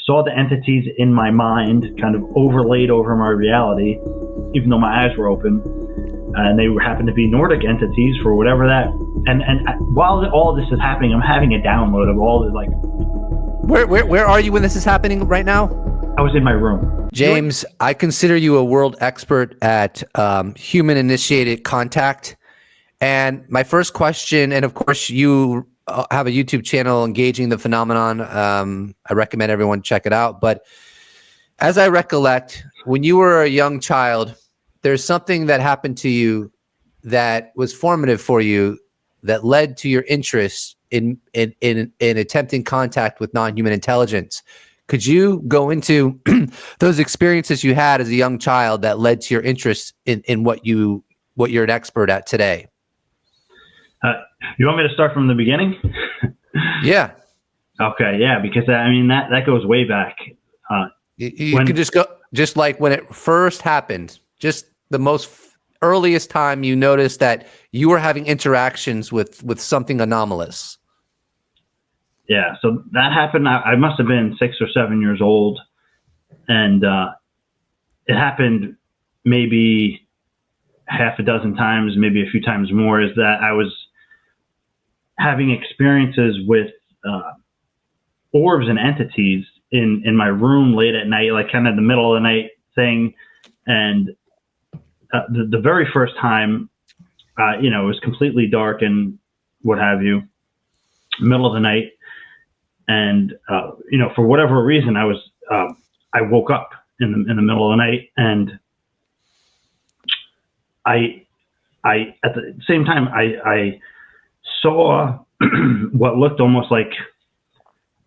saw the entities in my mind kind of overlaid over my reality, even though my eyes were open. And they happened to be Nordic entities for whatever that. And while all this is happening, I'm having a download of all the like. Where are you when this is happening right now? I was in my room. James, I consider you a world expert at human-initiated contact. And my first question, and of course you have a YouTube channel engaging the phenomenon. I recommend everyone check it out. But as I recollect, when you were a young child, there's something that happened to you that was formative for you that led to your interest in attempting contact with non-human intelligence. Could you go into those experiences you had as a young child that led to your interest in what you're an expert at today? You want me to start from the beginning? Yeah. Okay. Yeah. Because I mean, that goes way back. You can just go, just like when it first happened, just the most earliest time you noticed that you were having interactions with something anomalous. Yeah. So that happened. I must have been 6 or 7 years old. And it happened maybe half a dozen times, maybe a few times more, is that I was having experiences with orbs and entities in my room late at night, like kind of the middle of the night thing. And the very first time, it was completely dark and what have you, middle of the night. And, for whatever reason, I woke up in the middle of the night, and I at the same time, I saw what looked almost like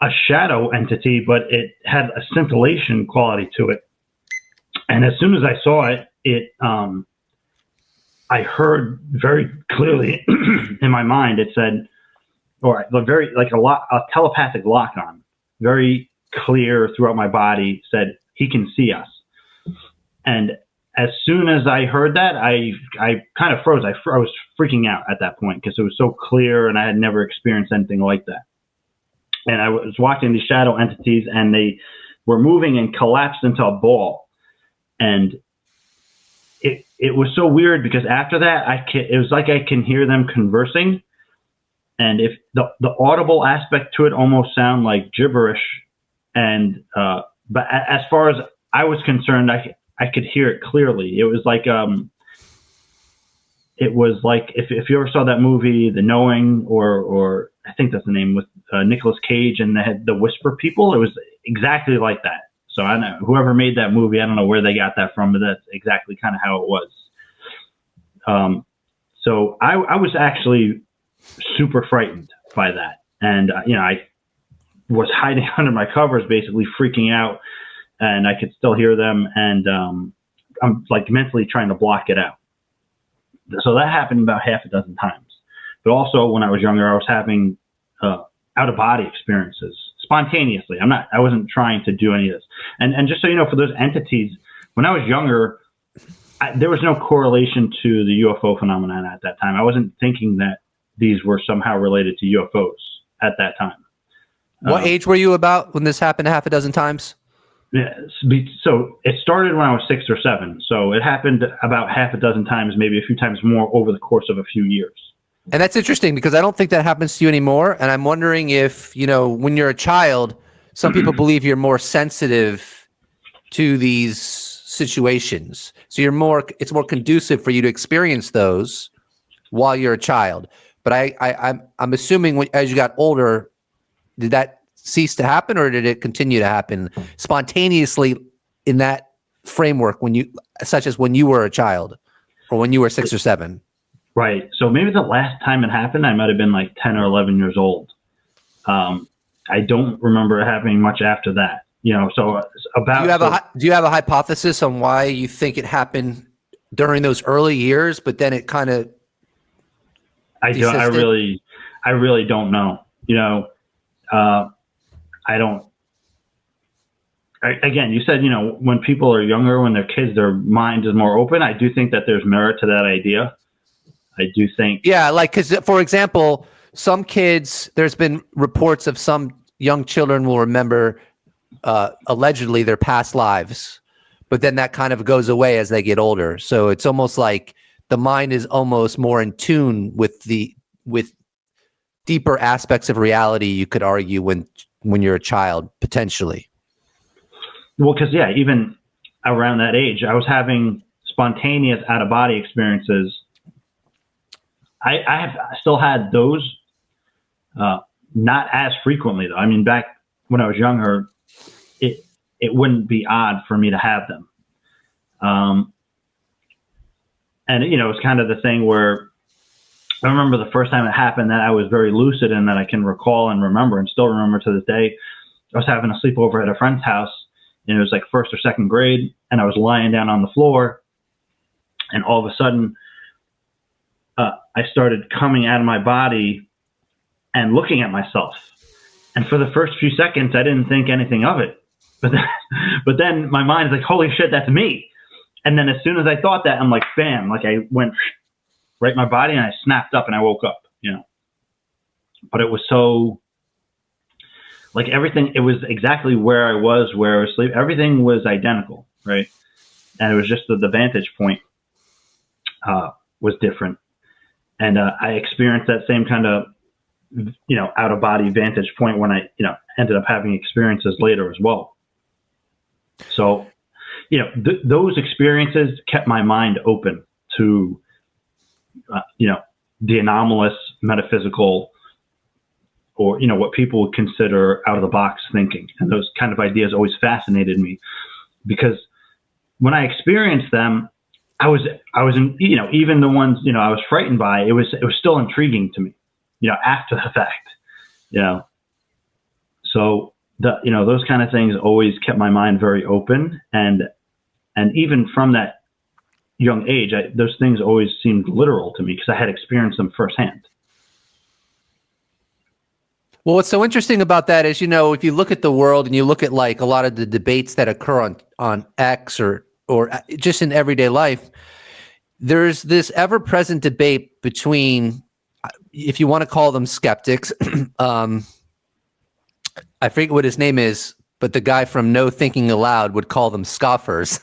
a shadow entity, but it had a scintillation quality to it. And as soon as I saw it, I heard very clearly in my mind, it said, or very like a telepathic lock on, very clear throughout my body, said, "He can see us." And as soon as I heard that, I kind of froze. I was freaking out at that point because it was so clear and I had never experienced anything like that. And I was watching these shadow entities, and they were moving and collapsed into a ball. And it was so weird because after that, it was like I can hear them conversing. And if the audible aspect to it almost sound like gibberish. And but as far as I was concerned, I could hear it clearly. It was like if you ever saw that movie, The Knowing, or I think that's the name, with Nicolas Cage, and they had the Whisper people. It was exactly like that. So I know whoever made that movie, I don't know where they got that from, but that's exactly kind of how it was. So I was actually super frightened by that. And, I was hiding under my covers, basically freaking out, and I could still hear them. And I'm like mentally trying to block it out. So that happened about half a dozen times. But also when I was younger, I was having out of body experiences spontaneously. I wasn't trying to do any of this. And just so you know, for those entities, when I was younger, there was no correlation to the UFO phenomenon at that time. I wasn't thinking that these were somehow related to UFOs at that time. What age were you about when this happened half a dozen times? Yeah, so it started when I was 6 or 7. So it happened about half a dozen times, maybe a few times more over the course of a few years. And that's interesting because I don't think that happens to you anymore. And I'm wondering if, when you're a child, some people believe you're more sensitive to these situations. So it's more conducive for you to experience those while you're a child. But I'm assuming as you got older, did that cease to happen, or did it continue to happen spontaneously in that framework such as when you were a child or when you were 6 or 7? Right. So maybe the last time it happened, I might have been like 10 or 11 years old. I don't remember it happening much after that. So about. Do you have a hypothesis on why you think it happened during those early years, but then it kind of? I really don't know. I don't. Again, you said, when people are younger, when they're kids, their mind is more open. I do think that there's merit to that idea. I do think. Yeah, because, for example, some kids, there's been reports of some young children will remember allegedly their past lives, but then that kind of goes away as they get older. So it's almost like the mind is almost more in tune with deeper aspects of reality, you could argue, when you're a child, potentially. Well, because even around that age, I was having spontaneous out-of-body experiences. I still had those, not as frequently though. I mean, back when I was younger, it wouldn't be odd for me to have them. And it's kind of the thing where I remember the first time it happened that I was very lucid and that I can recall and remember and still remember to this day. I was having a sleepover at a friend's house, and it was like first or second grade, and I was lying down on the floor, and all of a sudden I started coming out of my body and looking at myself. And for the first few seconds, I didn't think anything of it. But then my mind is like, holy shit, that's me. And then as soon as I thought that, I'm like, bam, like I went right in my body and I snapped up and I woke up, But it was so, like everything, it was exactly where I was asleep. Everything was identical, right? And it was just the vantage point was different. And I experienced that same kind of, out of body vantage point when I, ended up having experiences later as well. So, those experiences kept my mind open to, the anomalous, metaphysical, or, what people would consider out of the box thinking. And those kind of ideas always fascinated me, because when I experienced them, I was in, even the ones, I was frightened by, it was still intriguing to me, after the fact, so those kind of things always kept my mind very open. And even from that young age, those things always seemed literal to me because I had experienced them firsthand. Well, what's so interesting about that is, if you look at the world and you look at like a lot of the debates that occur on X or just in everyday life, there's this ever-present debate between, if you want to call them skeptics, I forget what his name is, but the guy from No Thinking Aloud would call them scoffers.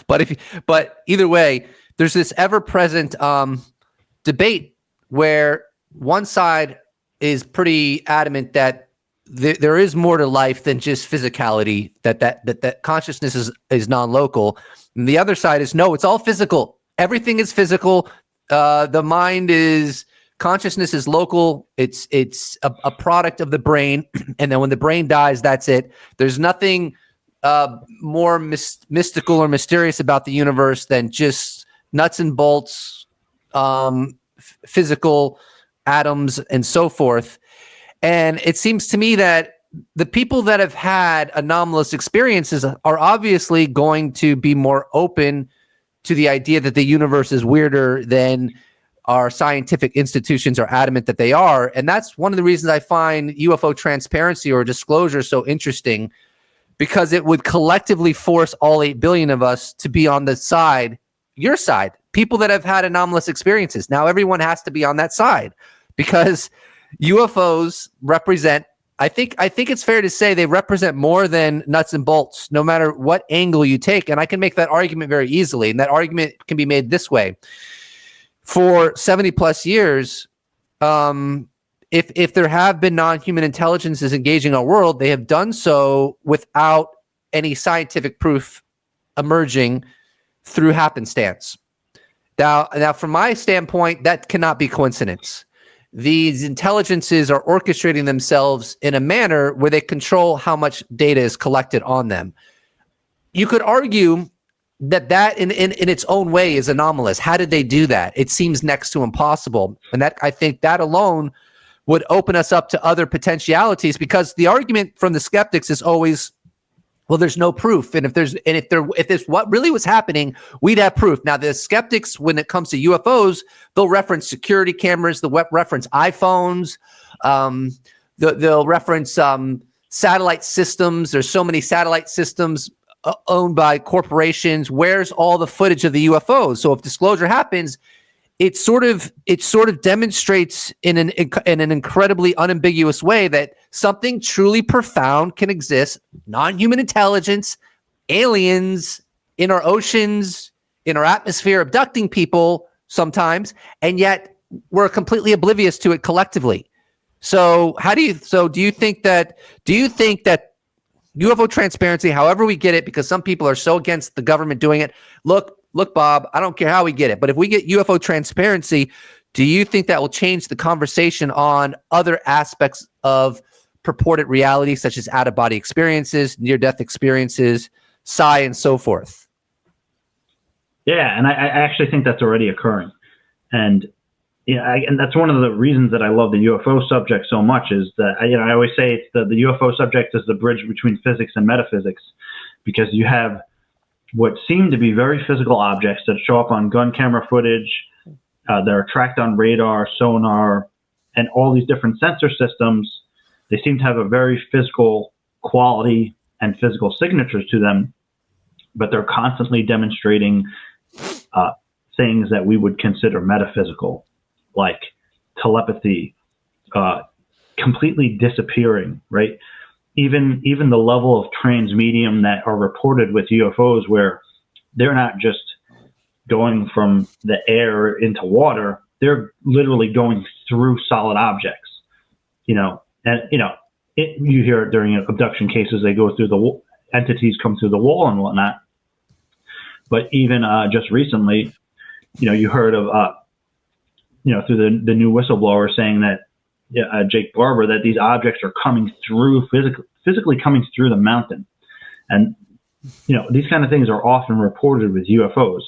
But either way, there's this ever-present debate where one side is pretty adamant that there is more to life than just physicality, that consciousness is non-local. And the other side is, no, it's all physical. Everything is physical. The mind is, consciousness is local. It's a product of the brain. And then when the brain dies, that's it. There's nothing more mystical or mysterious about the universe than just nuts and bolts, physical atoms and so forth. And it seems to me that the people that have had anomalous experiences are obviously going to be more open to the idea that the universe is weirder than our scientific institutions are adamant that they are. And that's one of the reasons I find UFO transparency or disclosure so interesting, because it would collectively force all 8 billion of us to be on the side, your side, people that have had anomalous experiences. Now everyone has to be on that side, because UFOs represent, I think it's fair to say they represent more than nuts and bolts, no matter what angle you take. And I can make that argument very easily. And that argument can be made this way. For 70 plus years, if there have been non-human intelligences engaging our world, they have done so without any scientific proof emerging through happenstance. Now, from my standpoint, that cannot be coincidence. These intelligences are orchestrating themselves in a manner where they control how much data is collected on them. You could argue that in its own way is anomalous. How did they do that? It seems next to impossible. And that, I think that alone would open us up to other potentialities, because the argument from the skeptics is always, well, there's no proof. And if this what really was happening, we'd have proof. Now, the skeptics, when it comes to UFOs, they'll reference security cameras, they'll reference iPhones, they'll reference satellite systems. There's so many satellite systems owned by corporations. Where's all the footage of the UFOs? So if disclosure happens, it sort of demonstrates in an incredibly unambiguous way that something truly profound can exist, non-human intelligence, aliens in our oceans, in our atmosphere, abducting people sometimes, and yet we're completely oblivious to it collectively. So do you think that UFO transparency, however we get it, because some people are so against the government doing it, look, Bob, I don't care how we get it, but if we get UFO transparency, do you think that will change the conversation on other aspects of purported reality, such as out-of-body experiences, near-death experiences, psi, and so forth? Yeah, and I actually think that's already occurring. And and that's one of the reasons that I love the UFO subject so much is that, I always say it's the UFO subject is the bridge between physics and metaphysics, because you have what seem to be very physical objects that show up on gun camera footage, that are tracked on radar, sonar, and all these different sensor systems. They seem to have a very physical quality and physical signatures to them, but they're constantly demonstrating things that we would consider metaphysical, like telepathy, completely disappearing, right? Even the level of transmedium that are reported with UFOs, where they're not just going from the air into water, they're literally going through solid objects, you hear it during abduction cases, they go through entities come through the wall and whatnot. But even just recently, you heard of, through the new whistleblower saying that Jake Barber, that these objects are coming through, physically coming through the mountain. And, these kind of things are often reported with UFOs.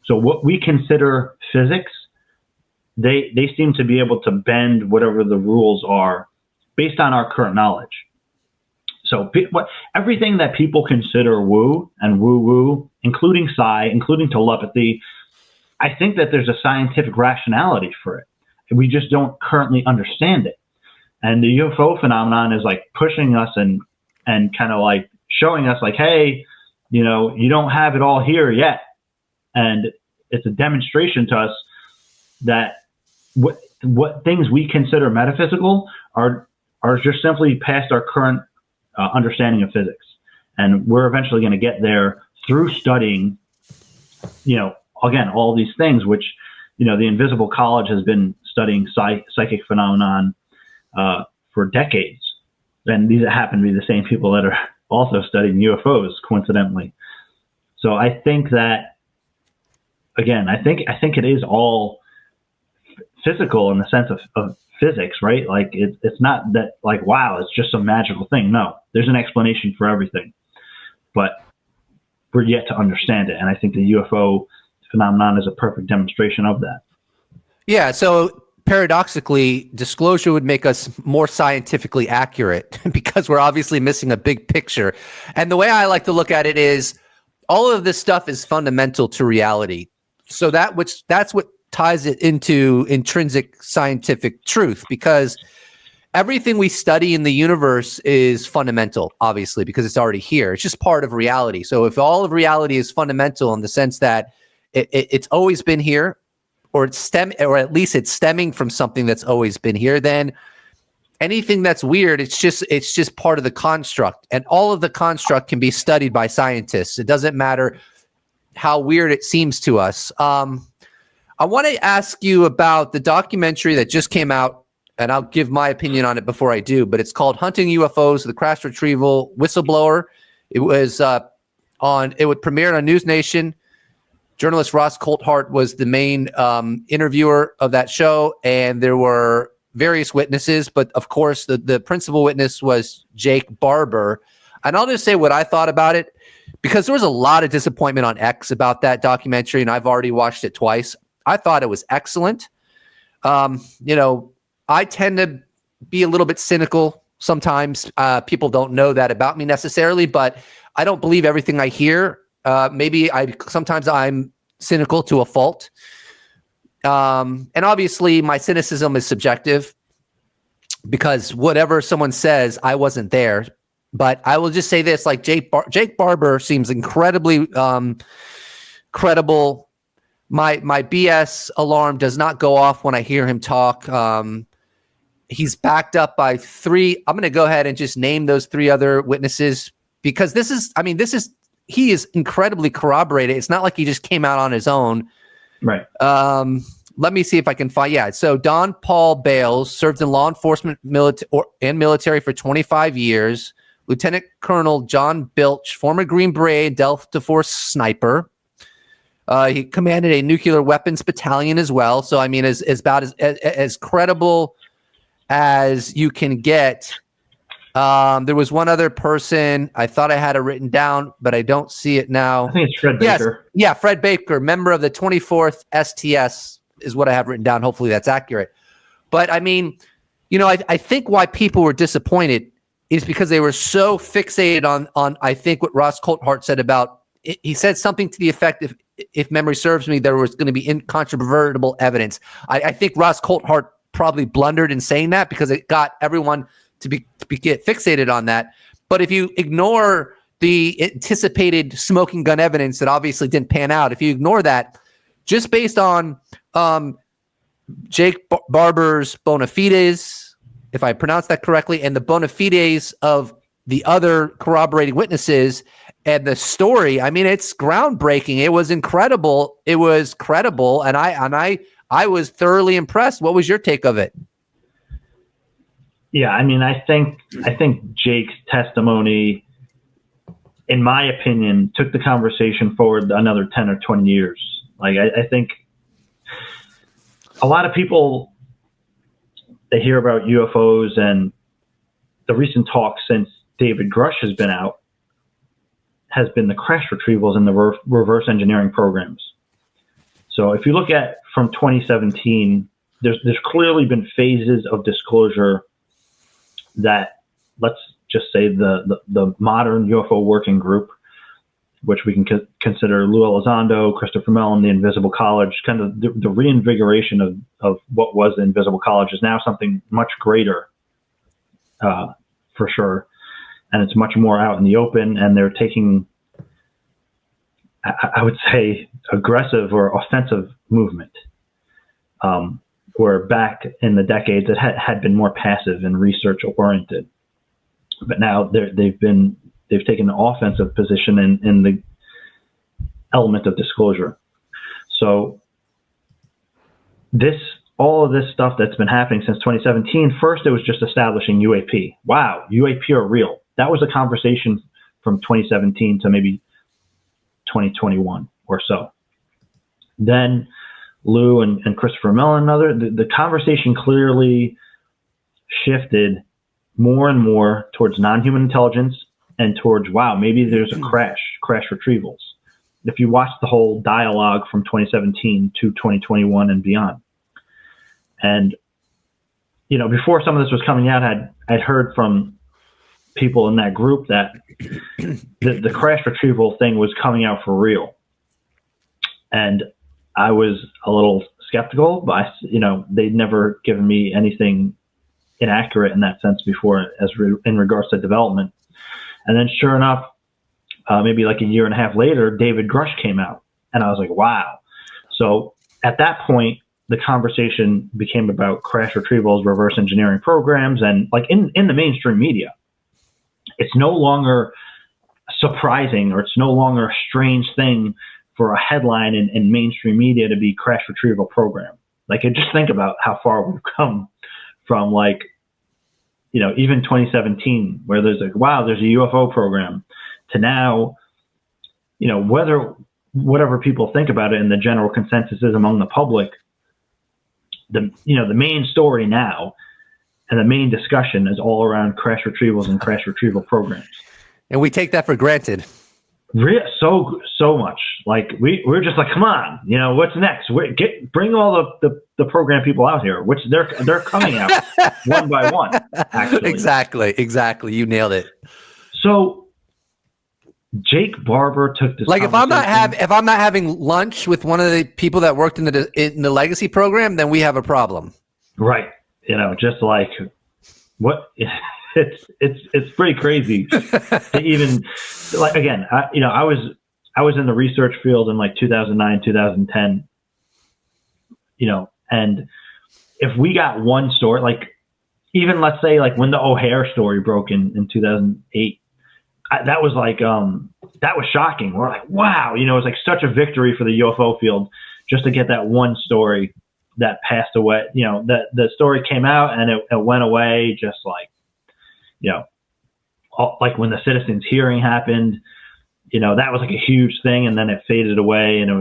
So what we consider physics, they seem to be able to bend whatever the rules are based on our current knowledge. So everything that people consider woo and woo-woo, including psi, including telepathy, I think that there's a scientific rationality for it. We just don't currently understand it. And the UFO phenomenon is like pushing us and kind of like showing us like, hey, you don't have it all here yet. And it's a demonstration to us that what things we consider metaphysical are just simply past our current understanding of physics. And we're eventually going to get there through studying, again, all these things, which, the Invisible College has been studying psychic phenomenon for decades. And these happen to be the same people that are also studying UFOs, coincidentally. So I think that, again, I think it is all physical in the sense of physics, right? Like it's not that like, wow, it's just some magical thing. No, there's an explanation for everything, but we're yet to understand it. And I think the UFO phenomenon is a perfect demonstration of that. Yeah. So paradoxically, disclosure would make us more scientifically accurate because we're obviously missing a big picture. And the way I like to look at it is all of this stuff is fundamental to reality. So that's what ties it into intrinsic scientific truth, because everything we study in the universe is fundamental, obviously, because it's already here. It's just part of reality. So if all of reality is fundamental in the sense that it's always been here, or at least it's stemming from something that's always been here, then anything that's weird, it's just part of the construct. And all of the construct can be studied by scientists. It doesn't matter how weird it seems to us. I want to ask you about the documentary that just came out, and I'll give my opinion on it before I do, but it's called Hunting UFOs, the Crash Retrieval Whistleblower. It was premiered on News Nation. Journalist Ross Coulthart was the main interviewer of that show, and there were various witnesses, but of course the principal witness was Jake Barber. And I'll just say what I thought about it, because there was a lot of disappointment on X about that documentary, and I've already watched it twice. I thought it was excellent. I tend to be a little bit cynical sometimes. People don't know that about me necessarily, but I don't believe everything I hear. Sometimes I'm cynical to a fault. And obviously my cynicism is subjective, because whatever someone says, I wasn't there. But I will just say this, like Jake Barber seems incredibly credible, my BS alarm does not go off when I hear him talk. He's backed up by 3. I'm going to go ahead and just name those 3 other witnesses, because he is incredibly corroborated. It's not like he just came out on his own. Right. Let me see if I can find. Yeah. So Don Paul Bales served in law enforcement and military for 25 years. Lieutenant Colonel John Bilch, former Green Beret Delta Force sniper. He commanded a nuclear weapons battalion as well. So, I mean, is about as credible as you can get. There was one other person. I thought I had it written down, but I don't see it now. I think it's Fred Baker. Yeah, Fred Baker, member of the 24th STS is what I have written down. Hopefully that's accurate. But, I mean, I think why people were disappointed is because they were so fixated on I think what Ross Coulthart said about – he said something to the effect of, if memory serves me, there was going to be incontrovertible evidence. I think Ross Coulthart probably blundered in saying that because it got everyone to get fixated on that. But if you ignore the anticipated smoking gun evidence that obviously didn't pan out, if you ignore that, just based on Jake Barber's bona fides, if I pronounced that correctly, and the bona fides of the other corroborating witnesses and the story, I mean, it's groundbreaking. It was incredible. It was credible, and I was thoroughly impressed. What was your take of it? Yeah, I mean, I think Jake's testimony, in my opinion, took the conversation forward another 10 or 20 years. Like, I think a lot of people, they hear about UFOs and the recent talk since David Grush has been out has been the crash retrievals and the reverse engineering programs. So if you look at from 2017, there's clearly been phases of disclosure that, let's just say the modern UFO working group, which we can consider Lou Elizondo, Christopher Mellon, the Invisible College, kind of the reinvigoration of what was the Invisible College is now something much greater, for sure. And it's much more out in the open, and they're taking, I would say, aggressive or offensive movement. Where back in the decades, it had been more passive and research oriented. But now they've taken an offensive position in the element of disclosure. So all of this stuff that's been happening since 2017, first it was just establishing UAP. Wow, UAP are real. That was a conversation from 2017 to maybe 2021 or so. Then Lou and Christopher Mellon the conversation clearly shifted more and more towards non-human intelligence and towards, wow, maybe there's a crash retrievals. If you watch the whole dialogue from 2017 to 2021 and beyond. And, before some of this was coming out, I'd heard from people in that group that the crash retrieval thing was coming out for real. And I was a little skeptical, but they'd never given me anything inaccurate in that sense before, in regards to development. And then, sure enough, maybe like a year and a half later, David Grush came out, and I was like, wow. So at that point, the conversation became about crash retrievals, reverse engineering programs, and like in the mainstream media, it's no longer surprising, or it's no longer a strange thing for a headline in mainstream media to be crash retrieval program. Like, just think about how far we've come from, like, even 2017, where there's like, wow, there's a UFO program, to now, whatever people think about it and the general consensus is among the public, the main story now and the main discussion is all around crash retrievals and crash retrieval programs. And we take that for granted. So much. Like, we're just like, come on, what's next? Bring all the program people out here, which they're coming out one by one. Actually, exactly. You nailed it. So Jake Barber took this. Like, if I'm not having lunch with one of the people that worked in the legacy program, then we have a problem. Right. Just like what. It's pretty crazy to even, like, again, I was in the research field in like 2009, 2010, and if we got one story, like even let's say like when the O'Hare story broke in 2008, that was like, that was shocking. We're like, wow, it was like such a victory for the UFO field just to get that one story that passed away. That the story came out and it went away, just like, like when the citizens hearing happened, that was like a huge thing, and then it faded away, and it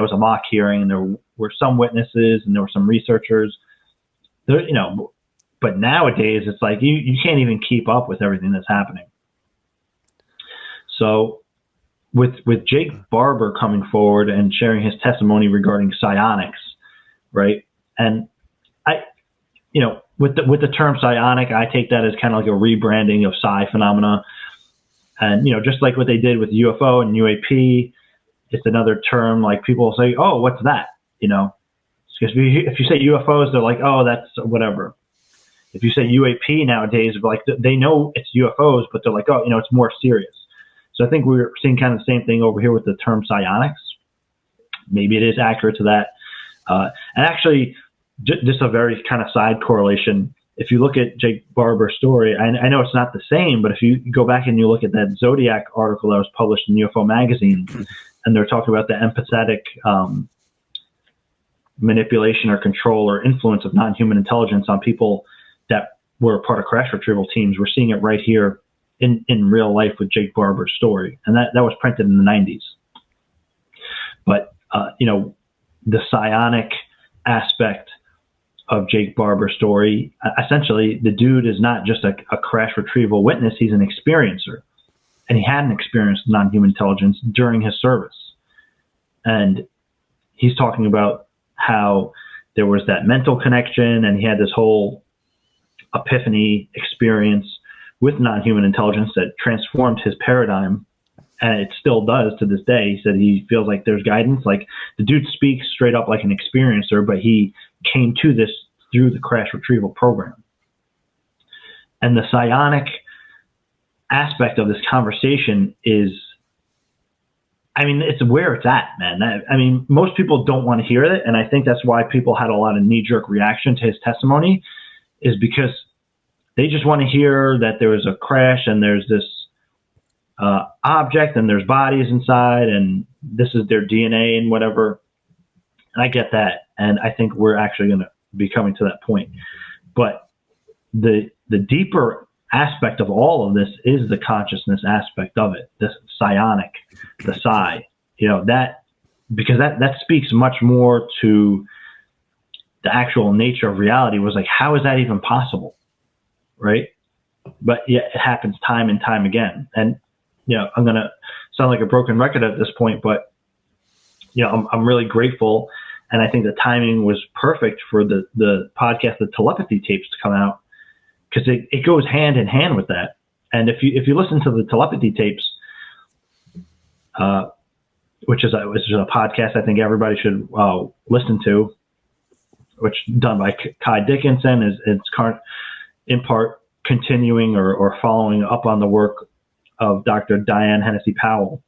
was a mock hearing, and there were some witnesses and there were some researchers there, but nowadays it's like you can't even keep up with everything that's happening. So with Jake Barber coming forward and sharing his testimony regarding psionics, right? And with the term psionic, I take that as kind of like a rebranding of psi phenomena. And, just like what they did with UFO and UAP, it's another term. Like people will say, oh, what's that? Because if you say UFOs, they're like, oh, that's whatever. If you say UAP nowadays, like they know it's UFOs, but they're like, oh, it's more serious. So I think we're seeing kind of the same thing over here with the term psionics. Maybe it is accurate to that. And actually, just a very kind of side correlation. If you look at Jake Barber's story, I know it's not the same, but if you go back and you look at that Zodiac article that was published in UFO Magazine, and they're talking about the empathetic manipulation or control or influence of non-human intelligence on people that were part of crash retrieval teams, we're seeing it right here in real life with Jake Barber's story. And that was printed in the 90s. But, the psionic aspect of Jake Barber's story, essentially the dude is not just a crash retrieval witness, he's an experiencer. And he hadn't experienced non-human intelligence during his service. And he's talking about how there was that mental connection, and he had this whole epiphany experience with non-human intelligence that transformed his paradigm. And it still does to this day. He said he feels like there's guidance. Like the dude speaks straight up like an experiencer, but he came to this through the crash retrieval program. And the psionic aspect of this conversation is, it's where it's at, man. Most people don't want to hear it. And I think that's why people had a lot of knee-jerk reaction to his testimony, is because they just want to hear that there was a crash and there's this object and there's bodies inside and this is their DNA and whatever. And I get that. And I think we're actually going to be coming to that point. But the deeper aspect of all of this is the consciousness aspect of it, this psionic, the psi, because that speaks much more to the actual nature of reality. Was like, how is that even possible? Right. But yet it happens time and time again. And, I'm going to sound like a broken record at this point, but, I'm really grateful. And I think the timing was perfect for the podcast, the telepathy tapes, to come out, because it goes hand in hand with that. And if you listen to the telepathy tapes, which is a podcast I think everybody should listen to, which done by Kai Dickinson, it's in part continuing or following up on the work of Dr. Diane Hennessy Powell,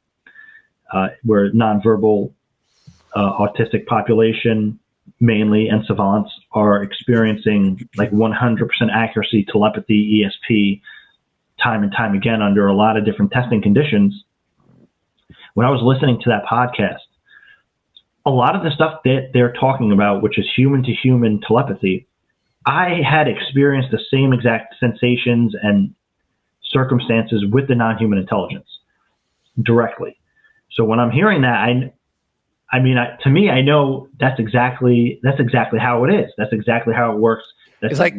where nonverbal autistic population mainly and savants are experiencing like 100% accuracy telepathy, ESP, time and time again under a lot of different testing conditions. When I was listening to that podcast, a lot of the stuff that they're talking about, which is human to human telepathy, I had experienced the same exact sensations and circumstances with the non-human intelligence directly. So when I'm hearing that, to me, I know that's exactly how it is. That's exactly how it works. It's like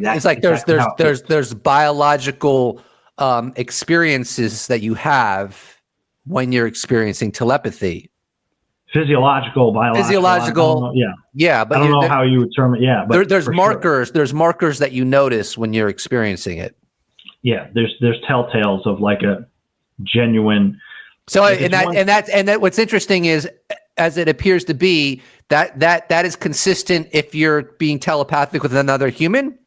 there's biological experiences that you have when you're experiencing telepathy. Physiological, biological. Yeah, but I don't know how you would term it. Yeah, but there's markers. Sure. There's markers that you notice when you're experiencing it. Yeah, there's telltales of like a genuine. So and what's interesting is, as it appears to be, that is consistent if you're being telepathic with another human,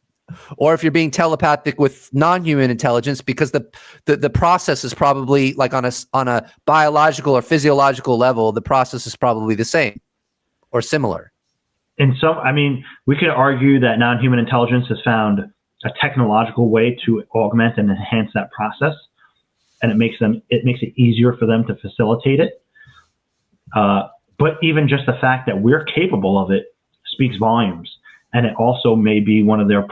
or if you're being telepathic with non-human intelligence, because the process is probably like on a biological or physiological level, the process is probably the same or similar. I mean, we could argue that non-human intelligence has found a technological way to augment and enhance that process, and it makes it easier for them to facilitate it. But even just the fact that we're capable of it speaks volumes, and it also may be one of the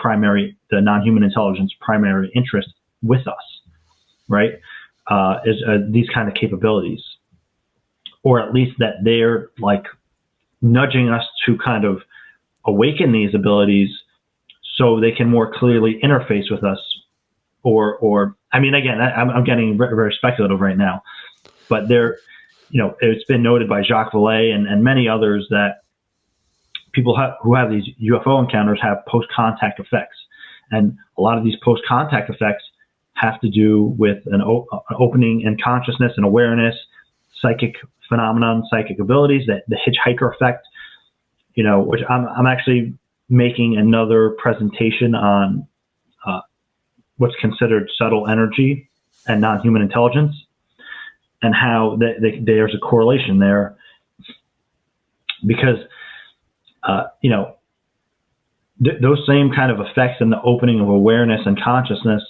non-human intelligence primary interests with us, right? Is these kind of capabilities, or at least that they're like nudging us to kind of awaken these abilities so they can more clearly interface with us. Or I mean, again, I'm getting very, very speculative right now, but it's been noted by Jacques Vallée and many others that people who have these UFO encounters have post-contact effects. And a lot of these post-contact effects have to do with an opening in consciousness and awareness, psychic phenomenon, psychic abilities, that the hitchhiker effect, which I'm actually making another presentation on what's considered subtle energy and non-human intelligence, and how there's a correlation there, because those same kind of effects in the opening of awareness and consciousness,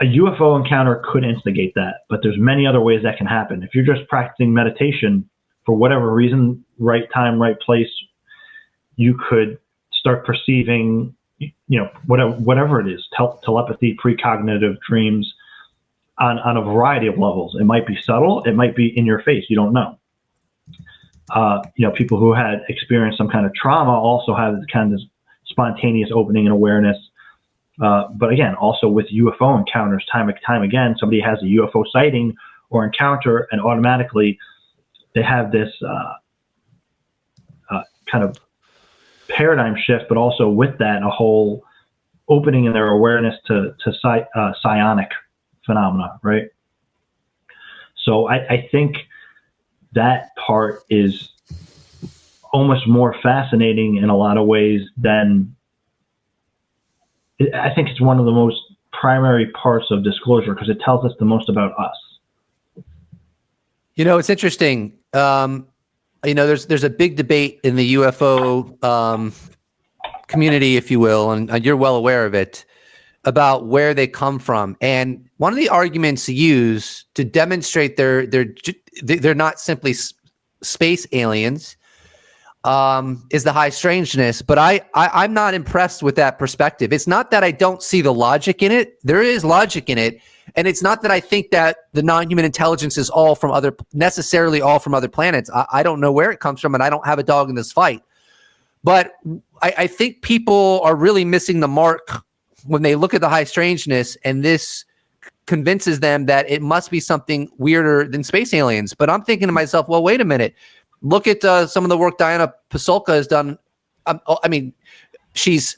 a UFO encounter could instigate that, but there's many other ways that can happen. If you're just practicing meditation for whatever reason, right time, right place, you could start perceiving, whatever it is, telepathy, precognitive dreams on a variety of levels. It might be subtle. It might be in your face. You don't know. People who had experienced some kind of trauma also have this kind of spontaneous opening and awareness. But again, also with UFO encounters, time and time again, somebody has a UFO sighting or encounter, and automatically they have this kind of paradigm shift, but also with that, a whole opening in their awareness to psionic phenomena, right? So I think that part is almost more fascinating in a lot of ways than, I think it's one of the most primary parts of disclosure, because it tells us the most about us. It's interesting. There's a big debate in the UFO community, if you will, and you're well aware of it, about where they come from. And one of the arguments used to demonstrate they're not simply space aliens is the high strangeness. But I'm not impressed with that perspective. It's not that I don't see the logic in it. There is logic in it. And it's not that I think that the non-human intelligence is necessarily all from other planets. I don't know where it comes from, and I don't have a dog in this fight. But I think people are really missing the mark when they look at the high strangeness, and this convinces them that it must be something weirder than space aliens. But I'm thinking to myself, well, wait a minute. Look at some of the work Diana Pasulka has done. She's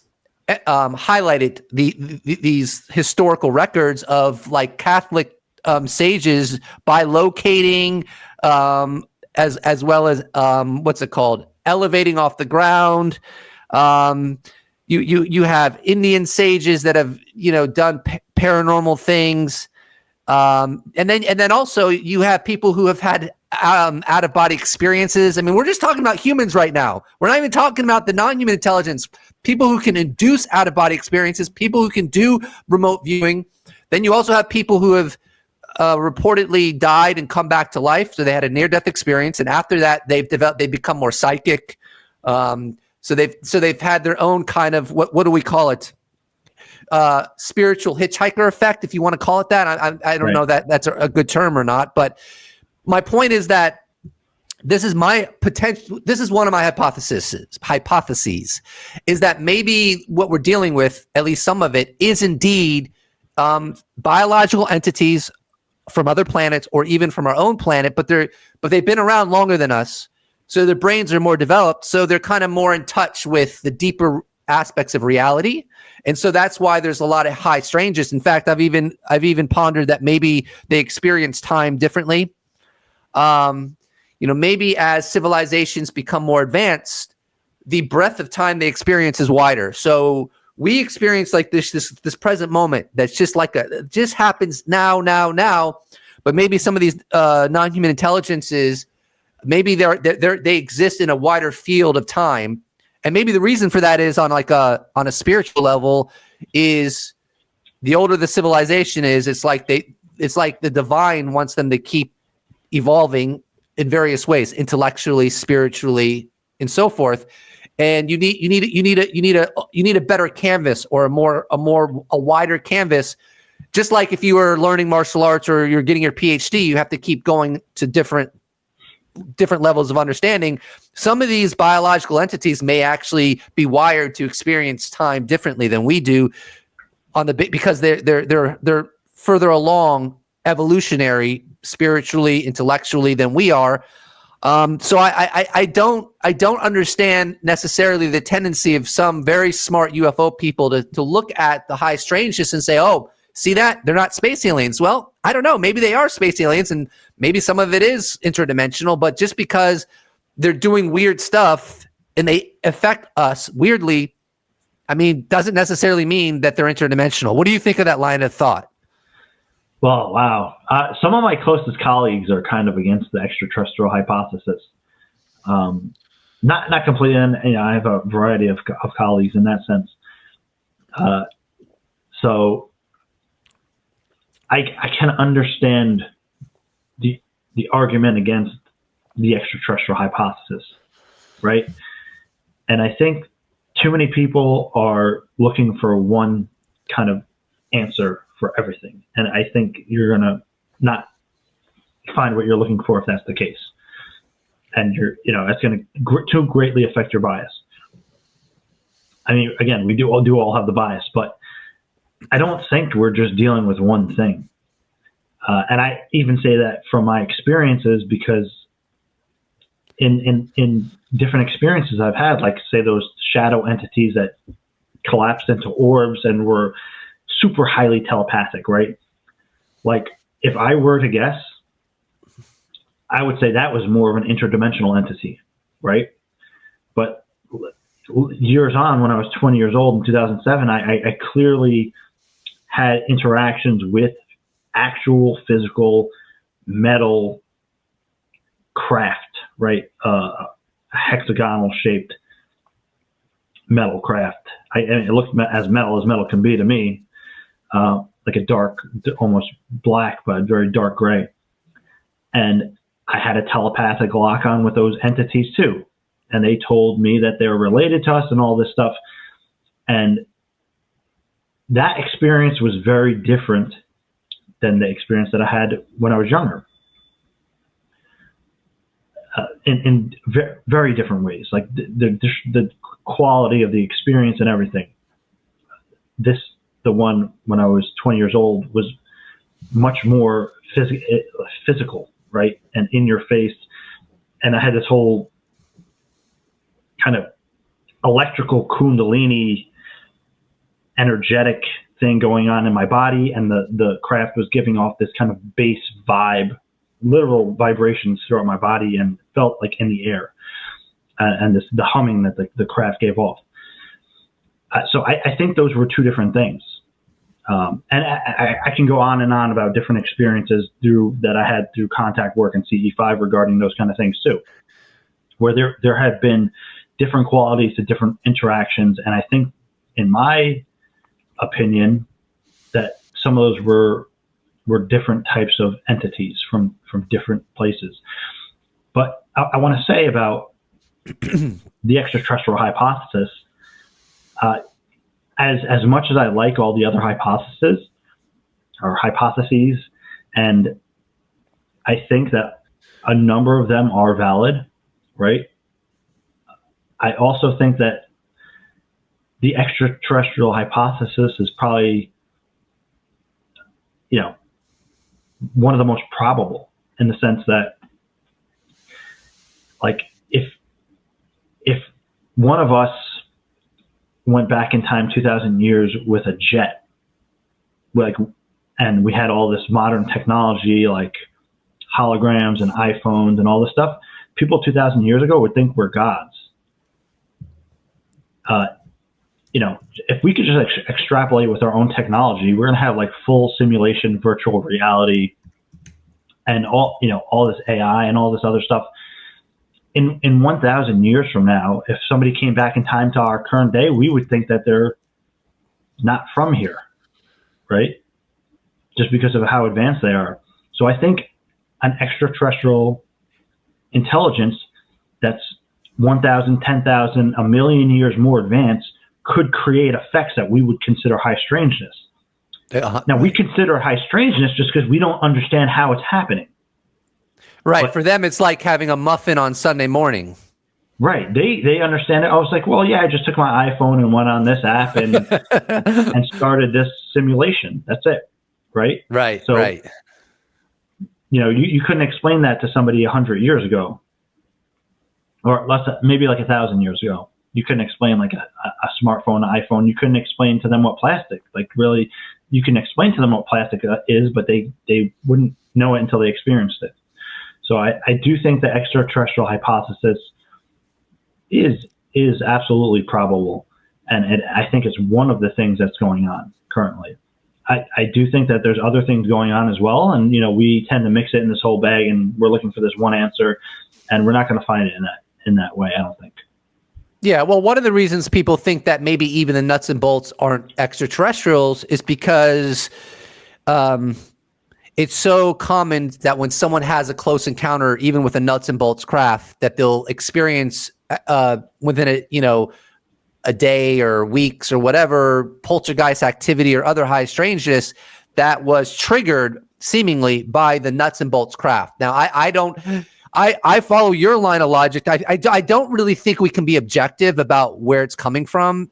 highlighted these historical records of like Catholic sages by locating as well as what's it called, elevating off the ground. You have Indian sages that have done paranormal things, and then also you have people who have had out of body experiences. I mean, we're just talking about humans right now. We're not even talking about the non-human intelligence. People who can induce out of body experiences, people who can do remote viewing. Then you also have people who have reportedly died and come back to life. So they had a near-death experience, and after that, they become more psychic. So they've had their own kind of what do we call it? Spiritual hitchhiker effect, if you want to call it that. I don't know that that's a good term or not, but my point is that this is my potential. This is one of my hypotheses is that maybe what we're dealing with, at least some of it, is indeed biological entities from other planets or even from our own planet, but they've been around longer than us. So their brains are more developed. So they're kind of more in touch with the deeper aspects of reality. And so that's why there's a lot of high strangeness. In fact, I've even pondered that maybe they experience time differently. Maybe as civilizations become more advanced, the breadth of time they experience is wider. So we experience like this present moment that's just like just happens now. But maybe some of these non-human intelligences maybe they exist in a wider field of time, and maybe the reason for that is on a spiritual level is the older the civilization is, it's like the divine wants them to keep evolving in various ways, intellectually, spiritually, and so forth. And you need a better canvas, or a wider canvas. Just like if you were learning martial arts or you're getting your PhD, you have to keep going to different levels of understanding. Some of these biological entities may actually be wired to experience time differently than we do, because they're further along evolutionary, spiritually, intellectually than we are. So I don't understand necessarily the tendency of some very smart UFO people to look at the high strangeness and say, oh, see that? They're not space aliens. Well, I don't know. Maybe they are space aliens, and maybe some of it is interdimensional, but just because they're doing weird stuff and they affect us weirdly, I mean, doesn't necessarily mean that they're interdimensional. What do you think of that line of thought? Well, wow. Some of my closest colleagues are kind of against the extraterrestrial hypothesis. Not completely, and I have a variety of colleagues in that sense. So I can understand the argument against the extraterrestrial hypothesis, right? And I think too many people are looking for one kind of answer for everything. And I think you're going to not find what you're looking for if that's the case. And that's going to greatly affect your bias. I mean, again, we do all have the bias, but I don't think we're just dealing with one thing. And I even say that from my experiences, because in different experiences I've had, like say those shadow entities that collapsed into orbs and were super highly telepathic, right? Like if I were to guess, I would say that was more of an interdimensional entity, right? But years on, when I was 20 years old in 2007, I clearly had interactions with actual physical metal craft, right? A hexagonal shaped metal craft. It looked as metal can be to me, like a dark, almost black, but very dark gray. And I had a telepathic lock on with those entities too. And they told me that they were related to us and all this stuff. And that experience was very different than the experience that I had when I was younger. In very different ways, like the quality of the experience and everything. The one when I was 20 years old was much more physical, right? And in your face. And I had this whole kind of electrical kundalini energetic thing going on in my body. And the craft was giving off this kind of bass vibe, literal vibrations throughout my body, and felt like in the air. And the humming that the craft gave off. So I think those were two different things. And I can go on and on about different experiences that I had through contact work and CE-5 regarding those kind of things too, where there have been different qualities to different interactions. And I think, in my opinion, that some of those were different types of entities from different places. But I want to say about the extraterrestrial hypothesis, as much as I like all the other hypotheses, and I think that a number of them are valid, right? I also think that the extraterrestrial hypothesis is probably, one of the most probable, in the sense that, like, if one of us went back in time 2,000 years with a jet, and we had all this modern technology like holograms and iPhones and all this stuff, people 2,000 years ago would think we're gods. If we could just extrapolate with our own technology, we're going to have like full simulation, virtual reality, and all this AI and all this other stuff. in 1,000 years from now, if somebody came back in time to our current day, we would think that they're not from here, right? Just because of how advanced they are. So I think an extraterrestrial intelligence that's 1,000, 10,000, a million years more advanced could create effects that we would consider high strangeness. Now, we consider high strangeness just because we don't understand how it's happening. Right. But for them, it's like having a muffin on Sunday morning. Right. They understand it. I was like, well, yeah, I just took my iPhone and went on this app and and started this simulation. That's it. Right. Right. So, right. You couldn't explain that to somebody 100 years ago, or less, maybe like 1,000 years ago. You couldn't explain like a smartphone, an iPhone. You couldn't explain to them what plastic, like really, you can explain to them what plastic is, but they wouldn't know it until they experienced it. So I do think the extraterrestrial hypothesis is absolutely probable, and I think it's one of the things that's going on currently. I do think that there's other things going on as well, and we tend to mix it in this whole bag, and we're looking for this one answer, and we're not going to find it in that way, I don't think. Yeah, well, one of the reasons people think that maybe even the nuts and bolts aren't extraterrestrials is because it's so common that when someone has a close encounter, even with a nuts and bolts craft, that they'll experience within a day or weeks or whatever poltergeist activity or other high strangeness that was triggered seemingly by the nuts and bolts craft. Now, I follow your line of logic. I don't really think we can be objective about where it's coming from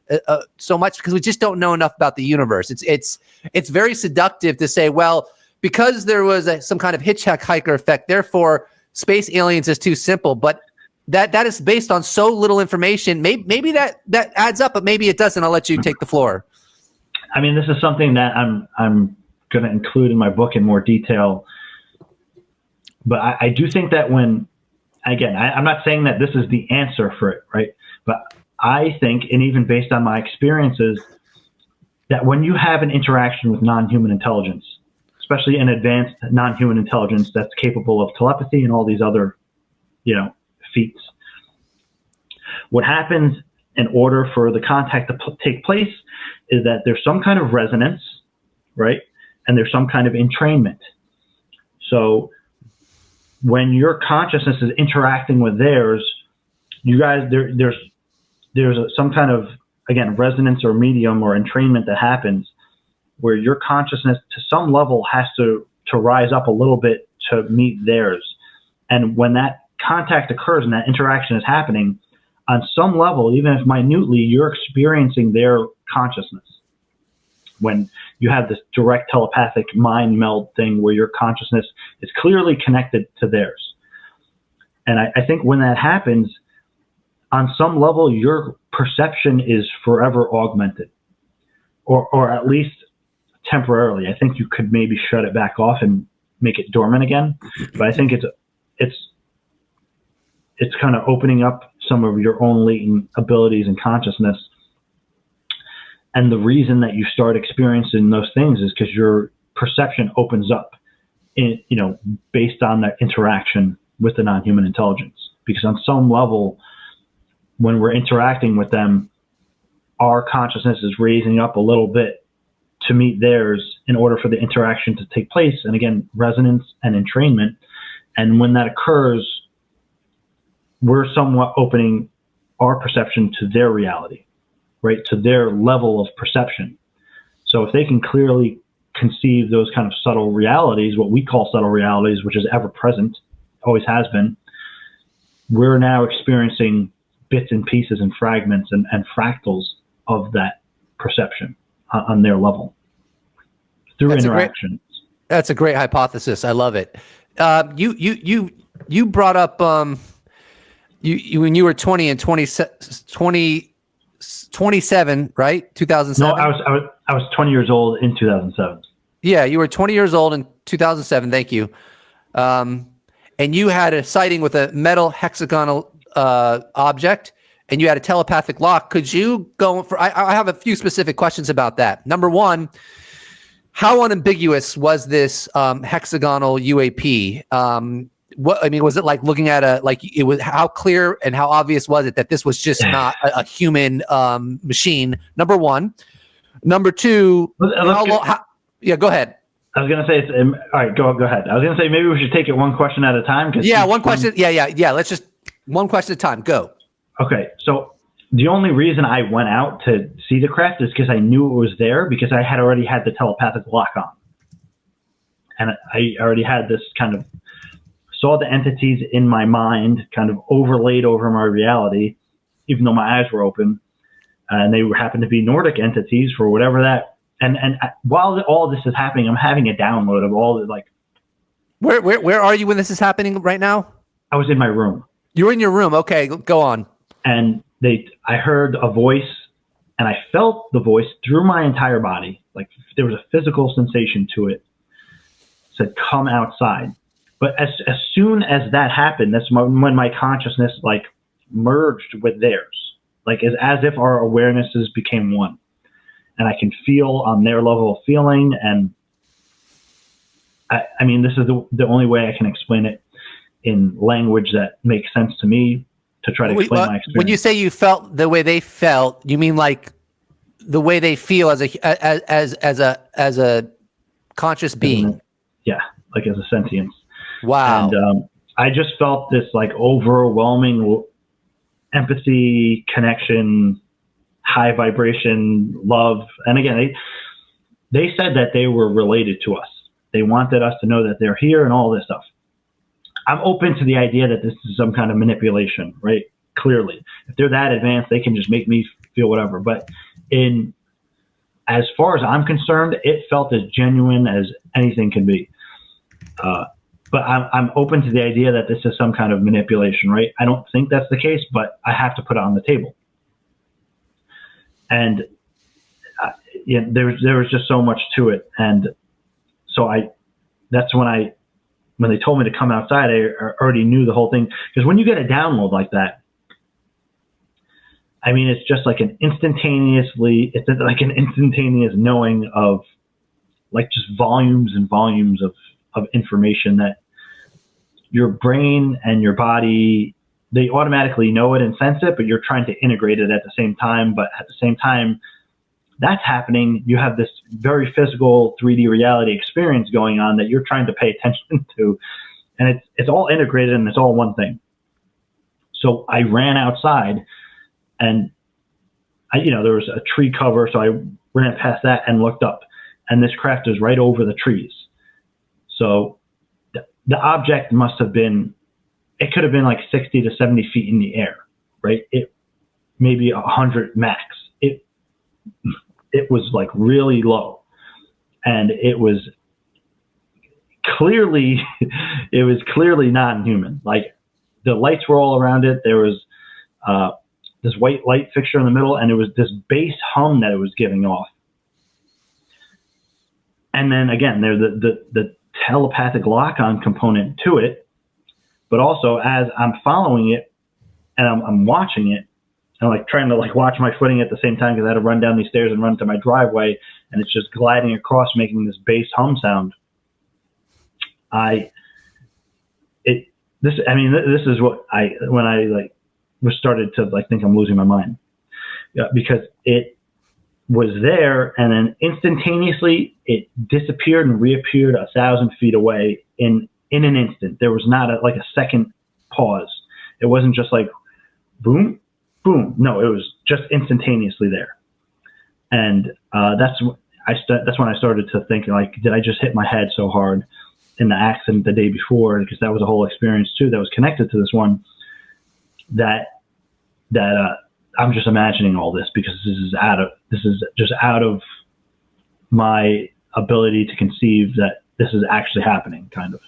so much because we just don't know enough about the universe. It's very seductive to say, well, because there was some kind of hitchhiker effect, therefore space aliens is too simple. But that is based on so little information. Maybe that adds up, but maybe it doesn't. I'll let you take the floor. I mean, this is something that I'm going to include in my book in more detail. But I do think that I'm not saying that this is the answer for it, right? But I think, and even based on my experiences, that when you have an interaction with non-human intelligence, especially an advanced non-human intelligence that's capable of telepathy and all these other, feats, what happens in order for the contact to take place is that there's some kind of resonance, right? And there's some kind of entrainment. So when your consciousness is interacting with theirs, you guys, there's some kind of, again, resonance or medium or entrainment that happens where your consciousness to some level has to rise up a little bit to meet theirs. And when that contact occurs and that interaction is happening, on some level, even if minutely, you're experiencing their consciousness. When you have this direct telepathic mind meld thing where your consciousness is clearly connected to theirs. And I think when that happens, on some level, your perception is forever augmented, or at least temporarily. I think you could maybe shut it back off and make it dormant again. But I think it's kind of opening up some of your own latent abilities and consciousness. And the reason that you start experiencing those things is because your perception opens up, based on that interaction with the non-human intelligence. Because on some level, when we're interacting with them, our consciousness is raising up a little bit to meet theirs in order for the interaction to take place. And again, resonance and entrainment. And when that occurs, we're somewhat opening our perception to their reality, right? To their level of perception. So if they can clearly conceive those kind of subtle realities, what we call subtle realities, which is ever present, always has been, we're now experiencing bits and pieces and fragments and fractals of that perception on their level through interaction. That's a great hypothesis. I love it. You brought up you when you were 20 and 27, right? 2007. No, I was 20 years old in 2007. Yeah, you were 20 years old in 2007. Thank you. And you had a sighting with a metal hexagonal object, and you had a telepathic lock. Could you go for? I have a few specific questions about that. Number one, how unambiguous was this hexagonal UAP? what, I mean, was it like looking at it was, how clear and how obvious was it that this was just not a human machine? Number one. Number two, yeah, go ahead. I was going to say, all right, go ahead. I was going to say, maybe we should take it one question at a time. Yeah, one question. Yeah. Let's just one question at a time. Go. Okay. So the only reason I went out to see the craft is because I knew it was there, because I had already had the telepathic lock on. And I already had this kind of, saw the entities in my mind kind of overlaid over my reality, even though my eyes were open. And they happened to be Nordic entities for whatever that. And while all this is happening, I'm having a download of all the, like. Where are you when this is happening right now? I was in my room. You're in your room. Okay, go on. And I heard a voice, and I felt the voice through my entire body. Like there was a physical sensation to it. It said, "Come outside." But as soon as that happened, that's when my consciousness like merged with theirs. Like as if our awarenesses became one. And I can feel on their level of feeling. And I mean, this is the only way I can explain it in language that makes sense to me to try to explain my experience. When you say you felt the way they felt, you mean like the way they feel as a conscious being? Yeah, like as a sentience. Wow. And I just felt this like overwhelming empathy, connection, high vibration, love. And again, they said that they were related to us. They wanted us to know that they're here and all this stuff. I'm open to the idea that this is some kind of manipulation, right? Clearly, if they're that advanced, they can just make me feel whatever. But as far as I'm concerned, it felt as genuine as anything can be. But I'm open to the idea that this is some kind of manipulation, right? I don't think that's the case, but I have to put it on the table. And there was just so much to it. And so that's when they told me to come outside, I already knew the whole thing. Because when you get a download like that, I mean, it's just like it's like an instantaneous knowing of like just volumes and volumes of information that your brain and your body, they automatically know it and sense it, but you're trying to integrate it at the same time. But at the same time that's happening, you have this very physical 3D reality experience going on that you're trying to pay attention to. And it's all integrated and it's all one thing. So I ran outside and there was a tree cover. So I ran past that and looked up, and this craft is right over the trees. So the object must have been, it could have been like 60 to 70 feet in the air, right? It maybe 100 max. It was like really low, and it was clearly non-human. Like the lights were all around it. There was this white light fixture in the middle, and it was this bass hum that it was giving off. And then again, there's the telepathic lock-on component to it, but also as I'm following it and I'm watching it, and like trying to like watch my footing at the same time because I had to run down these stairs and run to my driveway, and it's just gliding across, making this bass hum sound. This is what when I like was started to like think I'm losing my mind, because it was there and then instantaneously it disappeared and reappeared 1,000 feet away in an instant. There was not a second pause. It wasn't just like boom, boom. No, it was just instantaneously there. And that's when I started to think, like, did I just hit my head so hard in the accident the day before? Because that was a whole experience too that was connected to this one, that I'm just imagining all this because this is just out of my ability to conceive that this is actually happening, kind of.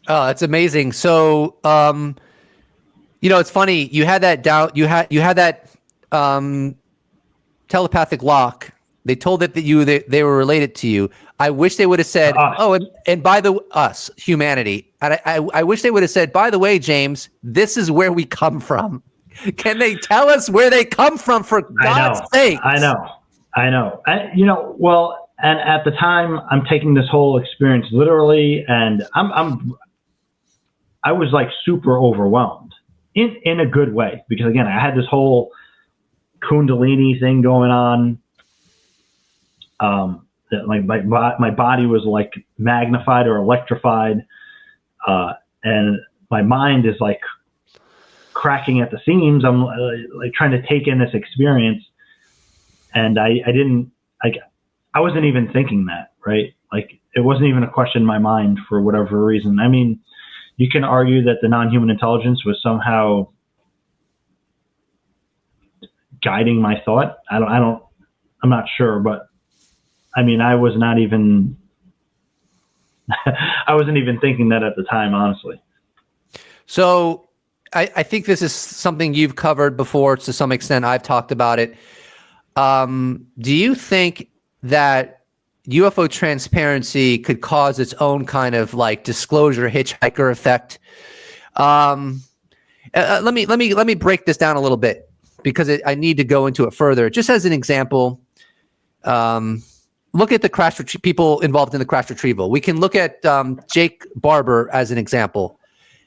Oh, that's amazing. So, it's funny. You had that doubt. You had that telepathic lock. They told it that they were related to you. I wish they would have said, and by the us, humanity. And I wish they would have said, by the way, James, this is where we come from. Can they tell us where they come from, for God's sake? I know. Well, And at the time, I'm taking this whole experience literally, and I was like super overwhelmed in a good way, because again, I had this whole Kundalini thing going on. That like my body was like magnified or electrified, and my mind is like cracking at the seams. I'm like trying to take in this experience, and I wasn't even thinking that, right? Like it wasn't even a question in my mind for whatever reason. I mean, you can argue that the non-human intelligence was somehow guiding my thought. I'm not sure, but I mean, I was not even, I wasn't even thinking that at the time, honestly. So I think this is something you've covered before to some extent. I've talked about it. Do you think that UFO transparency could cause its own kind of like disclosure hitchhiker effect? Let me break this down a little bit, because I need to go into it further. Just as an example, look at the people involved in the crash retrieval. We can look at Jake Barber as an example.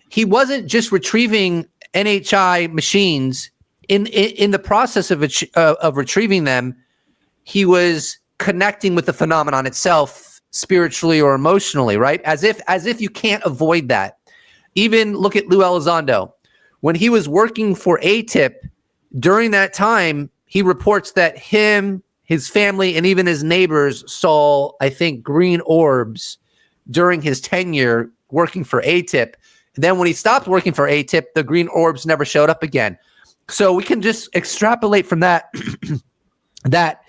He wasn't just retrieving NHI machines. In the process of retrieving them, he was connecting with the phenomenon itself spiritually or emotionally, right? As if you can't avoid that. Even look at Lou Elizondo. When he was working for ATIP, during that time, he reports that his family, and even his neighbors saw, I think, green orbs during his tenure working for ATIP. Then when he stopped working for ATIP, the green orbs never showed up again. So we can just extrapolate from that that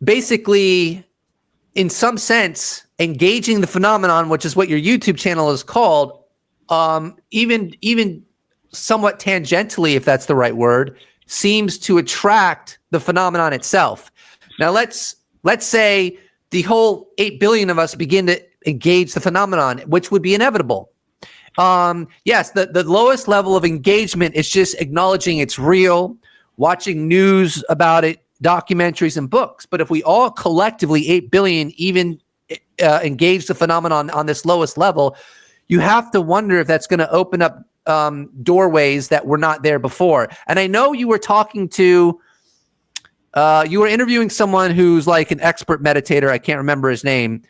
basically, in some sense, engaging the phenomenon, which is what your YouTube channel is called, even somewhat tangentially, if that's the right word, seems to attract the phenomenon itself. Now, let's say the whole 8 billion of us begin to engage the phenomenon, which would be inevitable. Yes, the lowest level of engagement is just acknowledging it's real, watching news about it, documentaries and books. But if we all collectively, 8 billion, even engage the phenomenon on this lowest level, you have to wonder if that's going to open up doorways that were not there before. And I know you were talking to, you were interviewing someone who's like an expert meditator. I can't remember his name.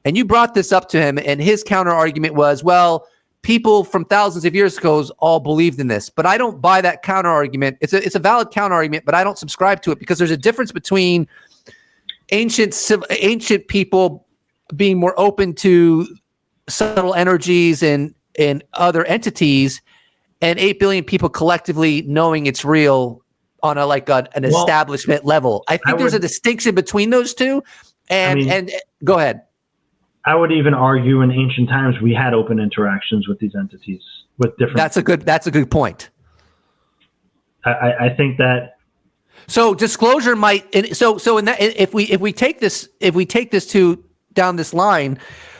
And you brought this up to him, and his counter argument was, well, people from thousands of years ago all believed in this. But I don't buy that counter argument. It's a valid counter argument, but I don't subscribe to it, because there's a difference between ancient people being more open to subtle energies and other entities, and 8 billion people collectively knowing it's real on an establishment level. I think there's a distinction between those two. And go ahead. I would even argue in ancient times we had open interactions with these entities with different. That's a good point. I think that. So disclosure might. So in that, if we take this to down this line,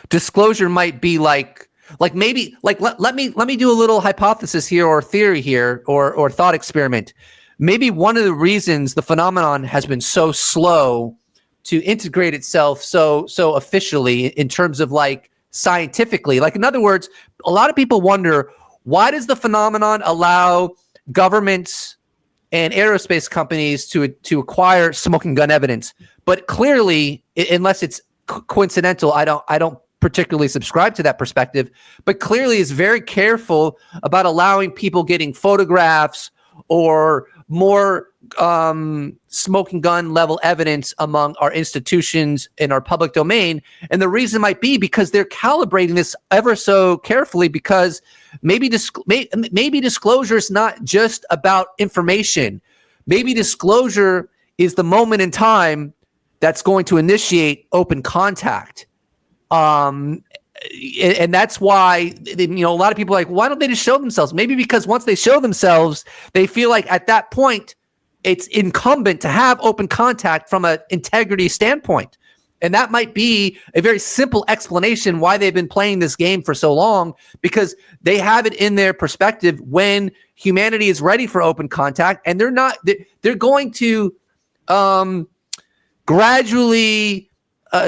disclosure might be like maybe let me do a little hypothesis here, or theory here, or thought experiment. Maybe one of the reasons the phenomenon has been so slow to integrate itself so officially in terms of like scientifically, like in other words, a lot of people wonder, why does the phenomenon allow governments and aerospace companies to acquire smoking gun evidence? But clearly, unless it's coincidental, I don't particularly subscribe to that perspective, but clearly is very careful about allowing people getting photographs or more smoking gun level evidence among our institutions in our public domain. And the reason might be because they're calibrating this ever so carefully, because maybe disclosure is not just about information. Maybe disclosure is the moment in time that's going to initiate open contact. And that's why, a lot of people are like, why don't they just show themselves? Maybe because once they show themselves, they feel like at that point, it's incumbent to have open contact from an integrity standpoint. And that might be a very simple explanation why they've been playing this game for so long, because they have it in their perspective when humanity is ready for open contact, and they're going to gradually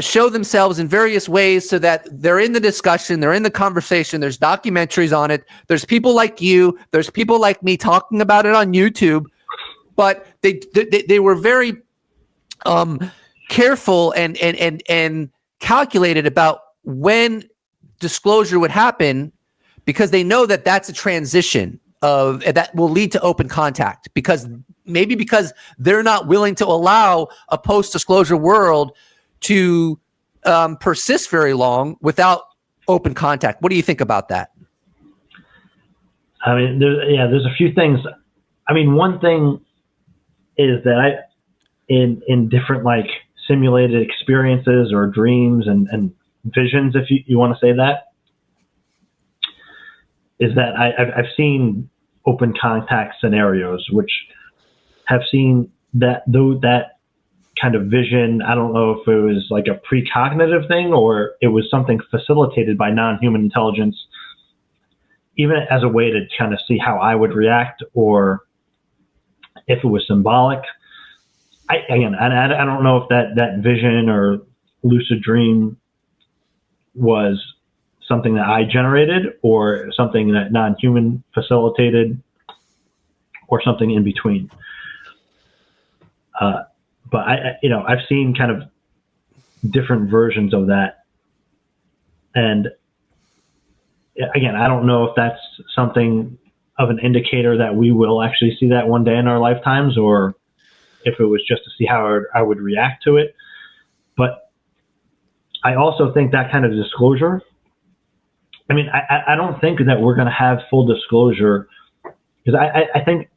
show themselves in various ways so that they're in the discussion, they're in the conversation. There's documentaries on it. There's people like you. There's people like me talking about it on YouTube. But they were very careful and calculated about when disclosure would happen, because they know that that's a transition of that will lead to open contact, because they're not willing to allow a post-disclosure world to persist very long without open contact. What do you think about that? I mean, there's a few things. I mean, one thing is that in different like simulated experiences or dreams and visions, if you want to say that, is that I've seen open contact scenarios which have seen that kind of vision. I don't know if it was like a precognitive thing or it was something facilitated by non-human intelligence, even as a way to kind of see how I would react, or if it was symbolic. I don't know if that vision or lucid dream was something that I generated or something that non-human facilitated or something in between. But I've seen kind of different versions of that. And again, I don't know if that's something of an indicator that we will actually see that one day in our lifetimes, or if it was just to see how I would react to it. But I also think that kind of disclosure, I mean, I don't think that we're going to have full disclosure, because I think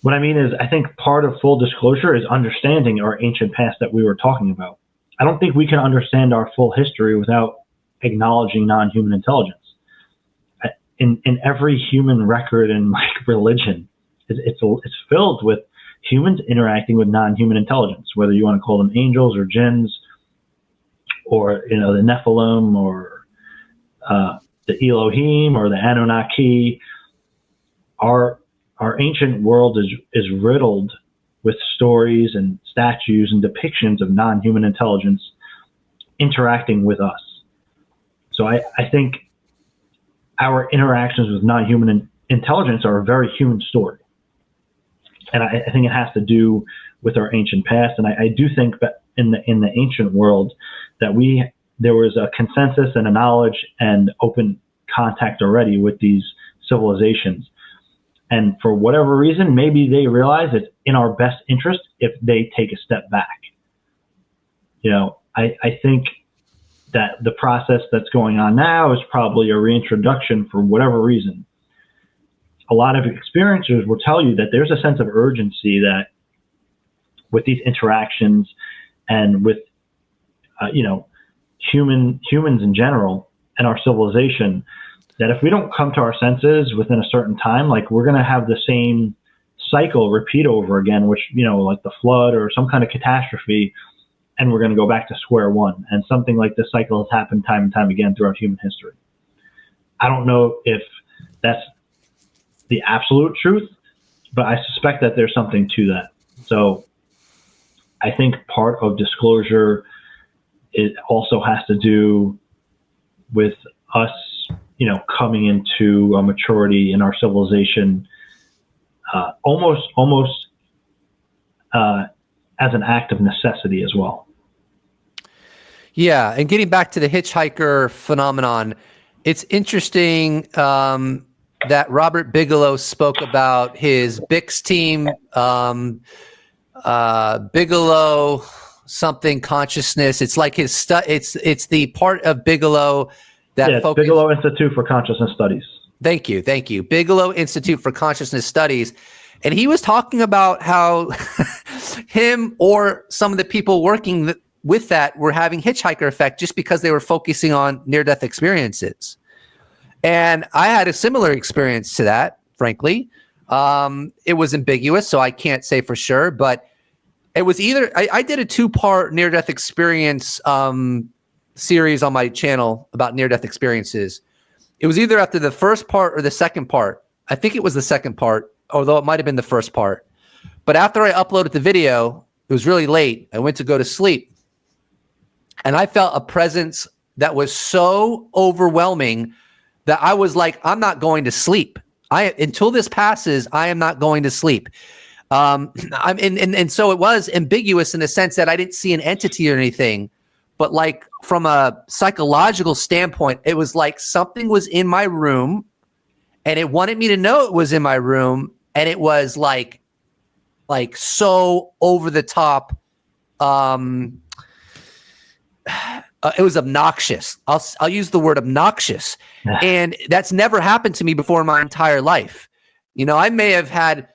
what I mean is I think part of full disclosure is understanding our ancient past that we were talking about. I don't think we can understand our full history without acknowledging non-human intelligence. In every human record in like religion, it's filled with humans interacting with non-human intelligence, whether you want to call them angels or jinns, or the Nephilim, or the Elohim, or the Anunnaki. Our ancient world is riddled with stories and statues and depictions of non-human intelligence interacting with us. So I think our interactions with non-human intelligence are a very human story. And I think it has to do with our ancient past. And I do think that in the ancient world that there was a consensus and a knowledge and open contact already with these civilizations. And for whatever reason, maybe they realize it's in our best interest if they take a step back. I think that the process that's going on now is probably a reintroduction for whatever reason. A lot of experiencers will tell you that there's a sense of urgency that with these interactions and with, humans in general and our civilization, that if we don't come to our senses within a certain time, like we're going to have the same cycle repeat over again, which, like the flood or some kind of catastrophe, and we're going to go back to square one. And something like this cycle has happened time and time again throughout human history. I don't know if that's the absolute truth, but I suspect that there's something to that. So I think part of disclosure, it also has to do with us, coming into a maturity in our civilization, almost as an act of necessity as well. Yeah, and getting back to the hitchhiker phenomenon, it's interesting that Robert Bigelow spoke about his Bix team, Bigelow something consciousness. It's like his it's the part of Bigelow that Bigelow Institute for Consciousness Studies. Thank you. Bigelow Institute for Consciousness Studies. And he was talking about how him or some of the people working with that were having hitchhiker effect just because they were focusing on near-death experiences. And I had a similar experience to that, frankly. It was ambiguous, so I can't say for sure, but it was either I did a 2-part near-death experience series on my channel about near-death experiences. It was either after the first part or the second part. I think it was the second part, although it might have been the first part. But after I uploaded the video, It was really late. I went to go to sleep, and I felt a presence that was so overwhelming that I was like, I'm not going to sleep. Until this passes, I am not going to sleep. And so it was ambiguous in the sense that I didn't see an entity or anything, but like from a psychological standpoint, it was like something was in my room, and it wanted me to know it was in my room, and it was like so over the top. It was obnoxious. I'll use the word obnoxious, and that's never happened to me before in my entire life. I may have had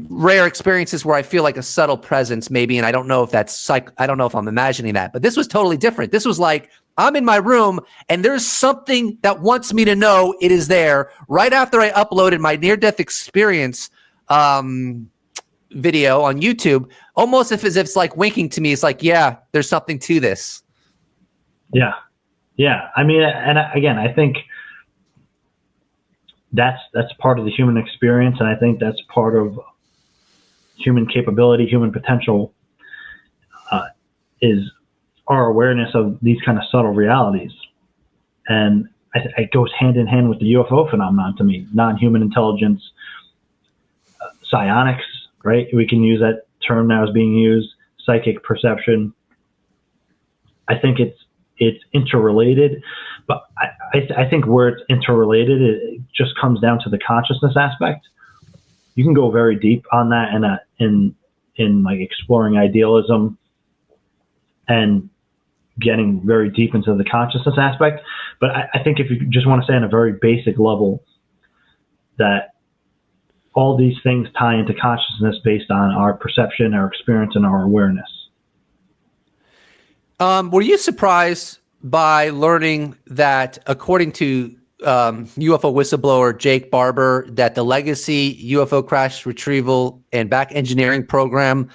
rare experiences where I feel like a subtle presence, maybe, and I don't know if that's I don't know if I'm imagining that, but this was totally different. This was like I'm in my room, and there's something that wants me to know it is there. Right after I uploaded my near-death experience video on YouTube, almost as if it's like winking to me. It's like, yeah, there's something to this. Yeah. I mean, and again, I think that's part of the human experience, and I think that's part of human capability, human potential, is our awareness of these kind of subtle realities. And it goes hand in hand with the UFO phenomenon to me. Non-human intelligence, psionics, right? We can use that term now as being used, psychic perception. I think it's interrelated, but I think where it's interrelated, it just comes down to the consciousness aspect. You can go very deep on that in like exploring idealism and getting very deep into the consciousness aspect. But I think if you just want to say on a very basic level that all these things tie into consciousness based on our perception, our experience, and our awareness. Were you surprised by learning that, according to UFO whistleblower Jake Barber, that the legacy UFO crash retrieval and back engineering program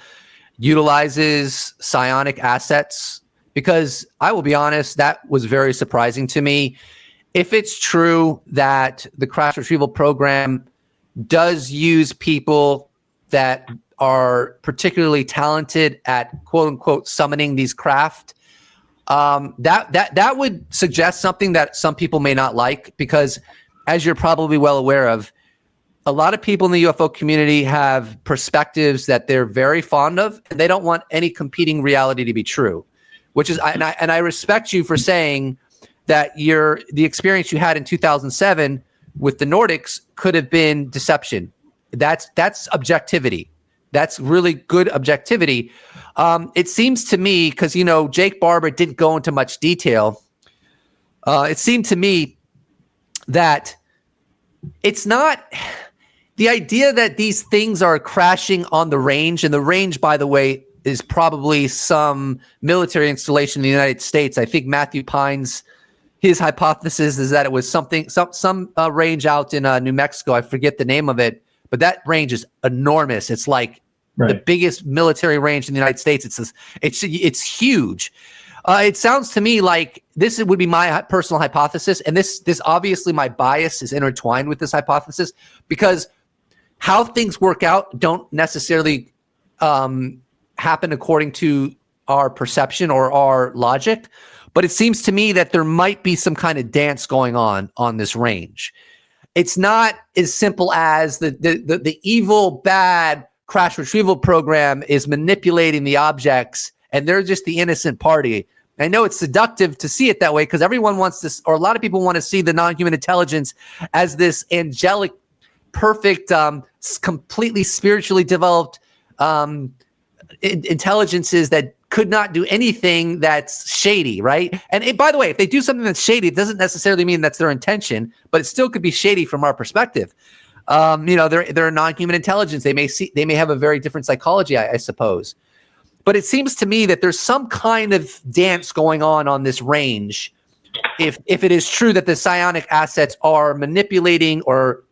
utilizes psionic assets? Because I will be honest, that was very surprising to me. If it's true that the crash retrieval program does use people that are particularly talented at quote unquote summoning these craft, that would suggest something that some people may not like, because as you're probably well aware of, a lot of people in the UFO community have perspectives that they're very fond of, and they don't want any competing reality to be true, which is, and I respect you for saying that the experience you had in 2007 with the Nordics could have been deception. That's objectivity. That's really good objectivity. It seems to me, because, Jake Barber didn't go into much detail. It seemed to me that it's not the idea that these things are crashing on the range. And the range, by the way, is probably some military installation in the United States. I think Matthew Pine's, his hypothesis is that it was some range out in New Mexico. I forget the name of it, but that range is enormous. It's like the biggest military range in the United States. It's huge. It sounds to me like this would be my personal hypothesis, and this obviously my bias is intertwined with this hypothesis, because how things work out don't necessarily happen according to our perception or our logic. But it seems to me that there might be some kind of dance going on this range. It's not as simple as the evil, bad crash retrieval program is manipulating the objects, and they're just the innocent party. I know it's seductive to see it that way, because everyone wants this, or a lot of people want to see the non-human intelligence as this angelic, perfect, completely spiritually developed intelligences that could not do anything that's shady, right? And by the way, if they do something that's shady, it doesn't necessarily mean that's their intention, but it still could be shady from our perspective. They're a non-human intelligence. They may have a very different psychology, I suppose. But it seems to me that there's some kind of dance going on this range. If it is true that the psionic assets are manipulating or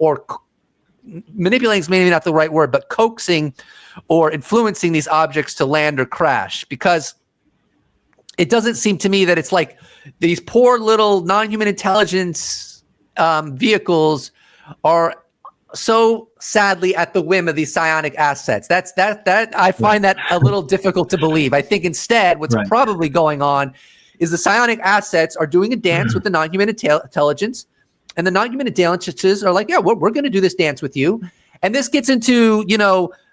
manipulating is maybe not the right word, but coaxing or influencing these objects to land or crash, because it doesn't seem to me that it's like these poor little non-human intelligence vehicles are so sadly at the whim of these psionic assets. That I find that a little difficult to believe. I think instead what's probably going on is the psionic assets are doing a dance with the non-human intelligence, and the non-human intelligences are like, yeah, we're going to do this dance with you. And this gets into,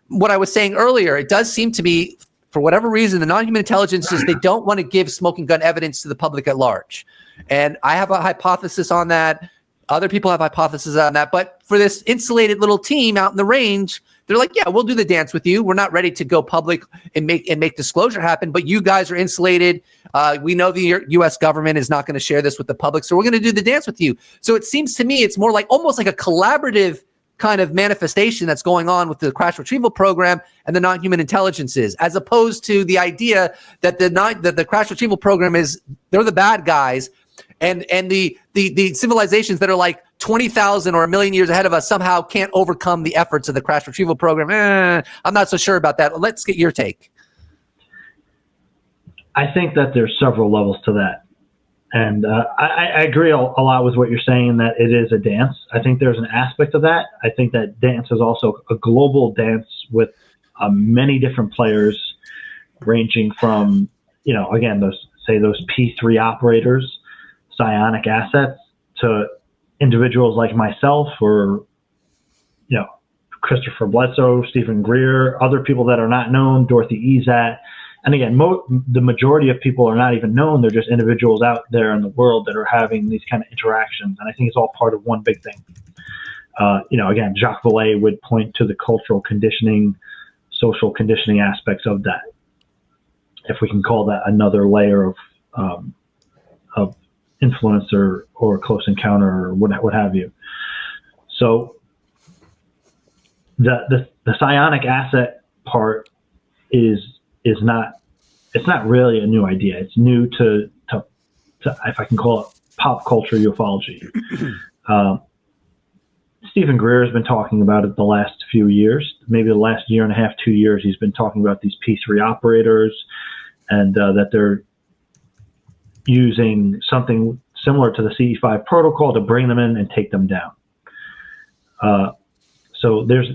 what I was saying earlier. It does seem to be, for whatever reason, the non-human intelligences, they don't want to give smoking gun evidence to the public at large. And I have a hypothesis on that. Other people have hypotheses on that. But for this insulated little team out in the range, they're like, yeah, we'll do the dance with you. We're not ready to go public and make disclosure happen, but you guys are insulated. We know the U.S. government is not going to share this with the public, so we're going to do the dance with you. So it seems to me it's more like almost like a collaborative kind of manifestation that's going on with the crash retrieval program and the non-human intelligences, as opposed to the idea that the crash retrieval program they're the bad guys, and the civilizations that are like 20,000 or 1,000,000 years ahead of us somehow can't overcome the efforts of the crash retrieval program. I'm not so sure about that. Let's get your take. I think that there's several levels to that. And I agree a lot with what you're saying, that it is a dance. I think there's an aspect of that. I think that dance is also a global dance with many different players, ranging from, again, those P3 operators, psionic assets, to individuals like myself, or, Christopher Bledsoe, Stephen Greer, other people that are not known, Dorothy Ezat. And again, the majority of people are not even known. They're just individuals out there in the world that are having these kind of interactions. And I think it's all part of one big thing. Again, Jacques Vallée would point to the cultural conditioning, social conditioning aspects of that, if we can call that another layer of influence or close encounter or what have you. So the psionic asset part is not, it's not really a new idea. It's new to if I can call it pop culture ufology. Stephen Greer has been talking about it the last few years, maybe the last year and a half, 2 years. He's been talking about these P3 operators, and that they're using something similar to the CE-5 protocol to bring them in and take them down. So there's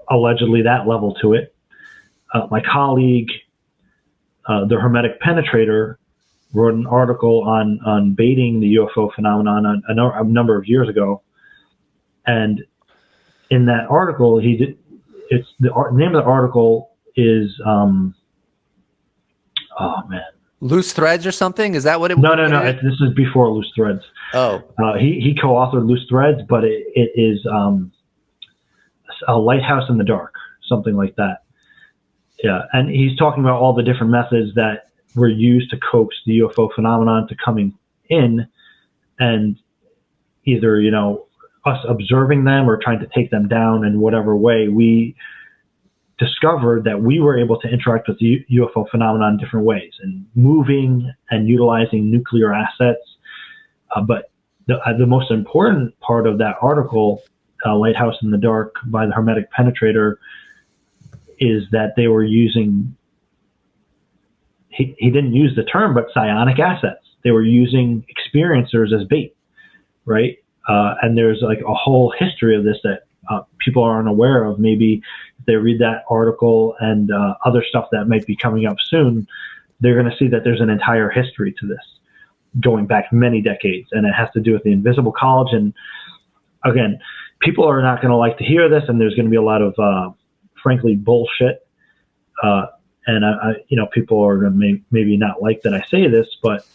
allegedly that level to it. My colleague, the Hermetic Penetrator, wrote an article on baiting the UFO phenomenon a number of years ago. And in that article, the name of the article is, Loose Threads or something? Is that what it? No. This is before Loose Threads. Oh, he co-authored Loose Threads, but it is a lighthouse in the dark, something like that. Yeah, and he's talking about all the different methods that were used to coax the UFO phenomenon to coming in, and either us observing them or trying to take them down in whatever way. We discovered that we were able to interact with the UFO phenomenon in different ways, and moving and utilizing nuclear assets. But the most important part of that article, Lighthouse in the Dark by the Hermetic Penetrator, is that they were using, he didn't use the term, but psionic assets. They were using experiencers as bait, right? And there's like a whole history of this that people aren't aware of. Maybe if they read that article and other stuff that might be coming up soon, they're going to see that there's an entire history to this, going back many decades, and it has to do with the Invisible College. And again, people are not going to like to hear this, and there's going to be a lot of frankly bullshit, and people are going to maybe not like that I say this, but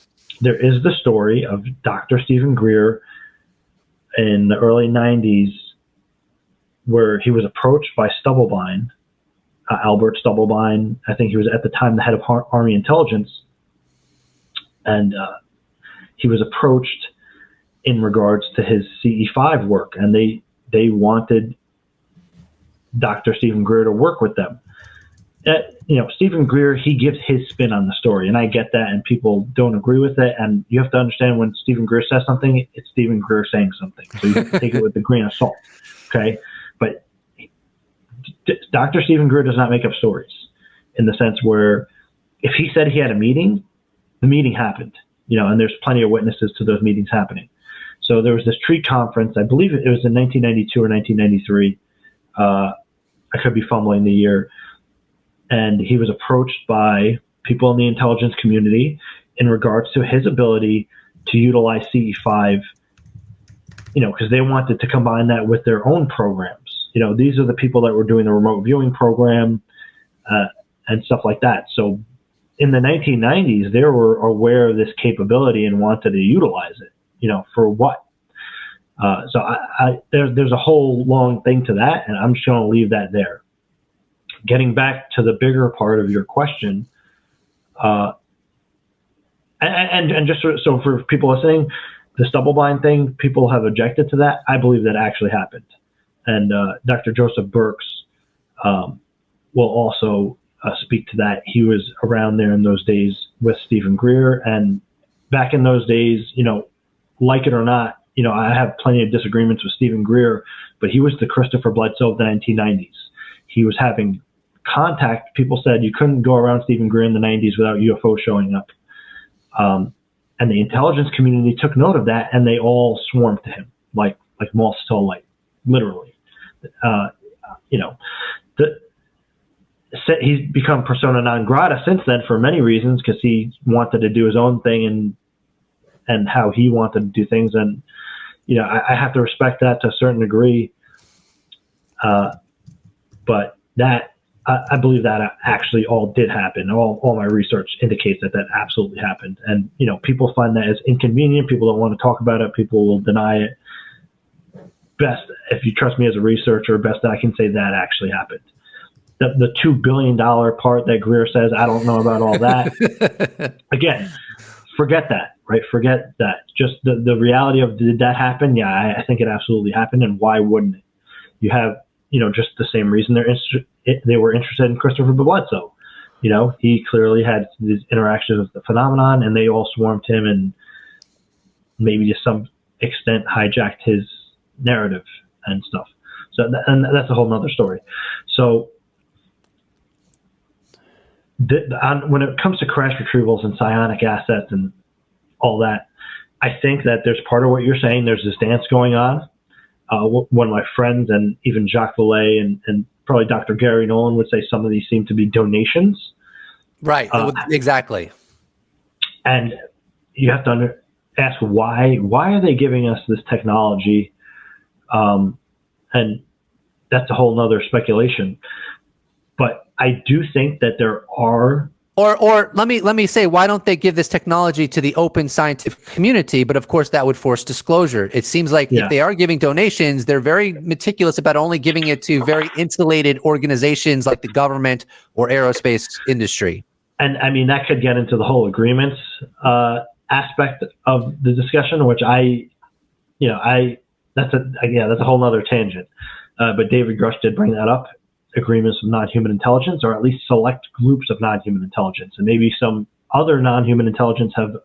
there is the story of Dr. Stephen Greer in the early 90s, where he was approached by Stubblebine, Albert Stubblebine. I think he was at the time the head of Army Intelligence, and he was approached in regards to his CE-5 work, and they wanted Dr. Stephen Greer to work with them. Stephen Greer, he gives his spin on the story, and I get that, and people don't agree with it. And you have to understand, when Stephen Greer says something, it's Stephen Greer saying something, so you have to take it with a grain of salt. Okay, but Dr. Stephen Greer does not make up stories, in the sense where if he said he had a meeting, the meeting happened. And there's plenty of witnesses to those meetings happening. So there was this tree conference. I believe it was in 1992 or 1993. I could be fumbling the year. And he was approached by people in the intelligence community in regards to his ability to utilize CE-5, because they wanted to combine that with their own programs. These are the people that were doing the remote viewing program and stuff like that. So in the 1990s, they were aware of this capability and wanted to utilize it, for what? So there's a whole long thing to that, and I'm just going to leave that there. Getting back to the bigger part of your question, and just so for people listening, the double-blind thing, people have objected to that. I believe that actually happened. And Dr. Joseph Burks will also speak to that. He was around there in those days with Stephen Greer. And back in those days, like it or not, I have plenty of disagreements with Stephen Greer, but he was the Christopher Bledsoe of the 1990s. He was having contact. People said you couldn't go around Stephen Greer in the 90s without UFO showing up. And the intelligence community took note of that, and they all swarmed to him like moths to a light, literally. He's become persona non grata since then for many reasons, because he wanted to do his own thing and how he wanted to do things. And, I have to respect that to a certain degree. But that, I believe that actually all did happen. All my research indicates that absolutely happened. And, people find that as inconvenient. People don't want to talk about it. People will deny it. Best, if you trust me as a researcher, best I can say that actually happened. The $2 billion part that Greer says, I don't know about all that. Again, forget that, right? Forget that. Just the reality of, did that happen? Yeah, I think it absolutely happened. And why wouldn't it? You have, just the same reason they were interested in Christopher Bledsoe. He clearly had these interactions with the phenomenon, and they all swarmed him and maybe to some extent hijacked his narrative and stuff. So, and that's a whole nother story. So, when it comes to crash retrievals and psionic assets and all that, I think that there's part of what you're saying. There's this dance going on. One of my friends and even Jacques Vallée and probably Dr. Gary Nolan would say some of these seem to be donations. Right, exactly. And you have to ask why. Why are they giving us this technology? And that's a whole nother speculation. But I do think that there are. Or let me say, why don't they give this technology to the open scientific community? But of course, that would force disclosure. It seems like if they are giving donations, they're very meticulous about only giving it to very insulated organizations like the government or aerospace industry. And I mean, that could get into the whole agreements aspect of the discussion, which that's a whole nother tangent. But David Grush did bring that up. Agreements of non-human intelligence, or at least select groups of non-human intelligence, and maybe some other non-human intelligence have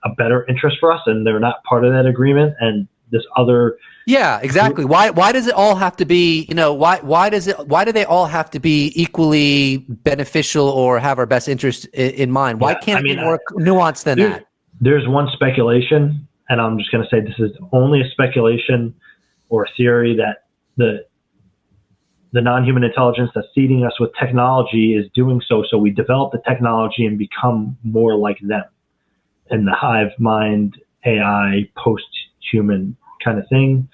a better interest for us, and they're not part of that agreement. And this other, exactly. Why does it all have to be? Why do they all have to be equally beneficial or have our best interest in mind? Why can't it be more nuanced than that? There's one speculation, and I'm just going to say this is only a speculation or a theory, that the non-human intelligence that's feeding us with technology is doing so we develop the technology and become more like them, in the hive mind, AI, post-human kind of thing.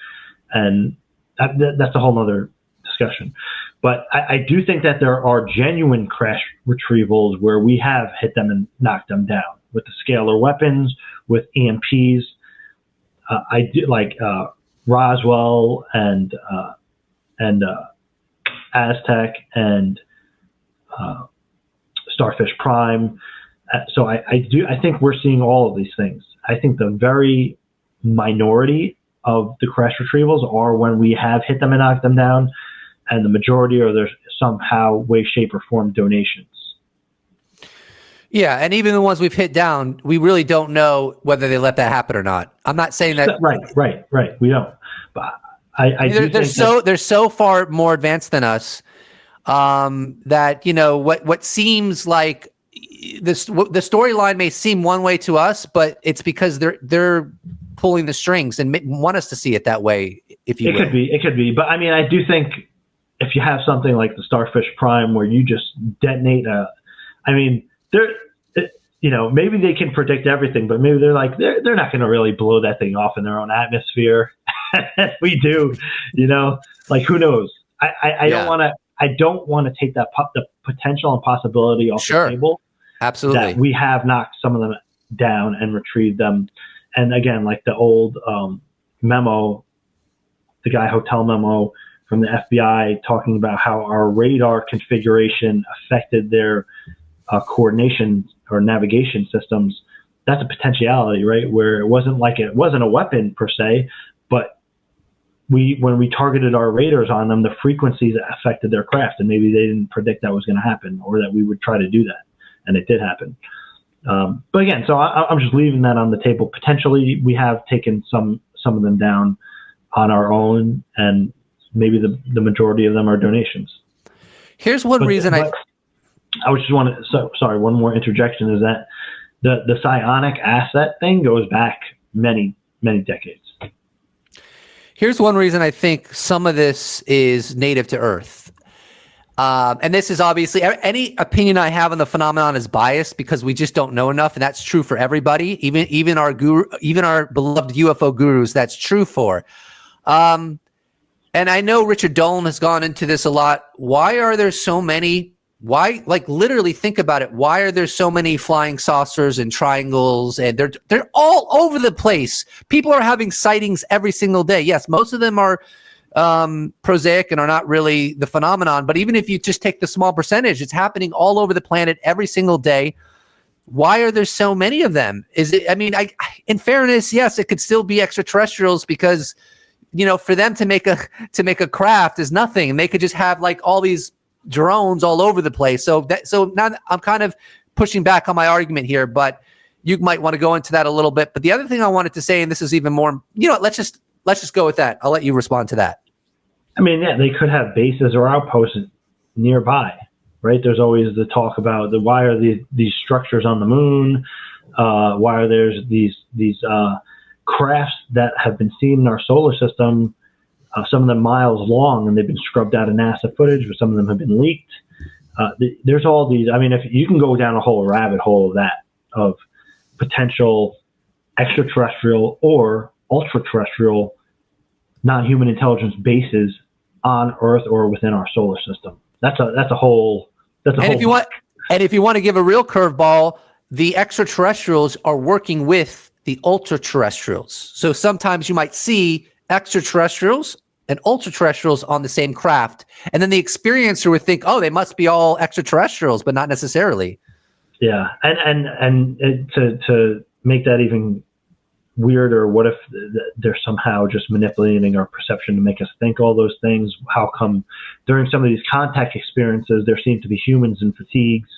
And that's a whole nother discussion. But I do think that there are genuine crash retrievals where we have hit them and knocked them down with the scalar weapons, with EMPs. I do like Roswell and Aztec and Starfish Prime. So I think we're seeing all of these things. I think the very minority of the crash retrievals are when we have hit them and knocked them down, and the majority are there somehow, way, shape, or form donations. Yeah, and even the ones we've hit down, we really don't know whether they let that happen or not. I'm not saying that. Right. We don't. But they're so far more advanced than us that what seems like the storyline may seem one way to us, but it's because they're pulling the strings and want us to see it that way, if you will. It could be. But I mean, I do think if you have something like the Starfish Prime where you just detonate maybe they can predict everything, but maybe they're not going to really blow that thing off in their own atmosphere. We do, like, who knows? I don't want to take the potential and possibility off the table. Absolutely. That we have knocked some of them down and retrieved them. And again, like the old memo, the Guy Hotel memo from the FBI talking about how our radar configuration affected their coordination or navigation systems. That's a potentiality, right? Where it wasn't a weapon per se, but when we targeted our radars on them, the frequencies affected their craft, and maybe they didn't predict that was going to happen, or that we would try to do that, and it did happen. But again, so I'm just leaving that on the table. Potentially, we have taken some of them down on our own, and maybe the majority of them are donations. Here's one reason I was just sorry, one more interjection is that the psionic asset thing goes back many, many decades. Here's one reason I think some of this is native to Earth. And this is obviously, any opinion I have on the phenomenon is biased because we just don't know enough, and that's true for everybody, even our beloved UFO gurus. That's true for. And I know Richard Dolan has gone into this a lot. Why are there so many? Why, like, literally think about it. Why are there so many flying saucers and triangles, and they're all over the place? People are having sightings every single day. Yes, most of them are prosaic and are not really the phenomenon. But even if you just take the small percentage, it's happening all over the planet every single day. Why are there so many of them? Is it? I mean, in fairness, yes, it could still be extraterrestrials because, for them to make a craft is nothing, and they could just have like all these drones all over the place. So now I'm kind of pushing back on my argument here, but you might want to go into that a little bit. But the other thing I wanted to say, and this is even more, let's just go with that. I'll let you respond to that. I mean, yeah, they could have bases or outposts nearby, right? There's always the talk about why are these structures on the moon? Why are there these crafts that have been seen in our solar system? Some of them miles long, and they've been scrubbed out of NASA footage, but some of them have been leaked. There's all these. I mean, if you can go down a whole rabbit hole of that, of potential extraterrestrial or ultra-terrestrial non-human intelligence bases on Earth or within our solar system. That's a whole. If you want to give a real curveball, the extraterrestrials are working with the ultra-terrestrials. So sometimes you might see extraterrestrials and ultra-terrestrials on the same craft, and then the experiencer would think, oh, they must be all extraterrestrials, but not necessarily. Yeah, and to make that even weirder, what if they're somehow just manipulating our perception to make us think all those things? How come during some of these contact experiences there seem to be humans in fatigues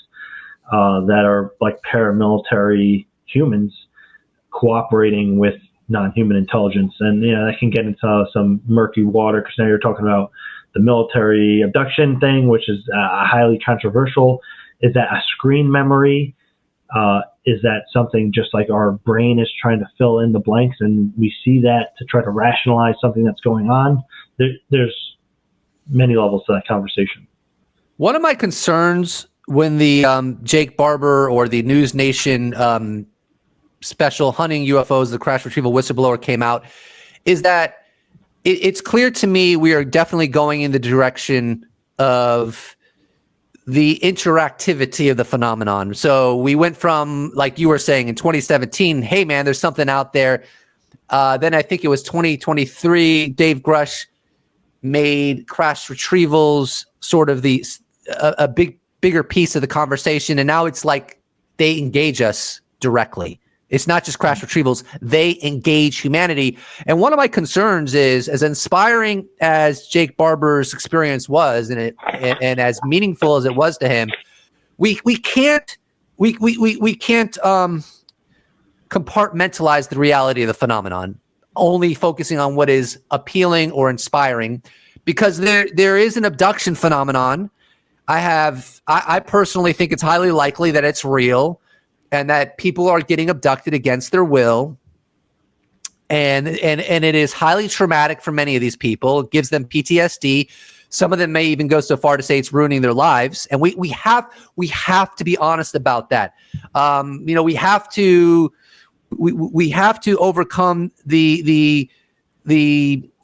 that are like paramilitary humans cooperating with non-human intelligence? And that can get into some murky water, because now you're talking about the military abduction thing, which is highly controversial. Is that a screen memory? Is that something just like our brain is trying to fill in the blanks, and we see that to try to rationalize something that's going on? There's many levels to that conversation. One of my concerns when the Jake Barber or the News Nation special hunting UFOs, the crash retrieval whistleblower came out, is that it's clear to me we are definitely going in the direction of the interactivity of the phenomenon. So we went from, like you were saying, in 2017, hey man, there's something out there. Then I think it was 2023, Dave Grush made crash retrievals sort of a bigger piece of the conversation. And now it's like they engage us directly. It's not just crash retrievals. They engage humanity. And one of my concerns is, as inspiring as Jake Barber's experience was, and as meaningful as it was to him, we can't compartmentalize the reality of the phenomenon, only focusing on what is appealing or inspiring, because there is an abduction phenomenon. I personally think it's highly likely that it's real, and that people are getting abducted against their will. and it is highly traumatic for many of these people. It gives them PTSD. Some of them may even go so far to say it's ruining their lives. And we have to be honest about that. We have to overcome the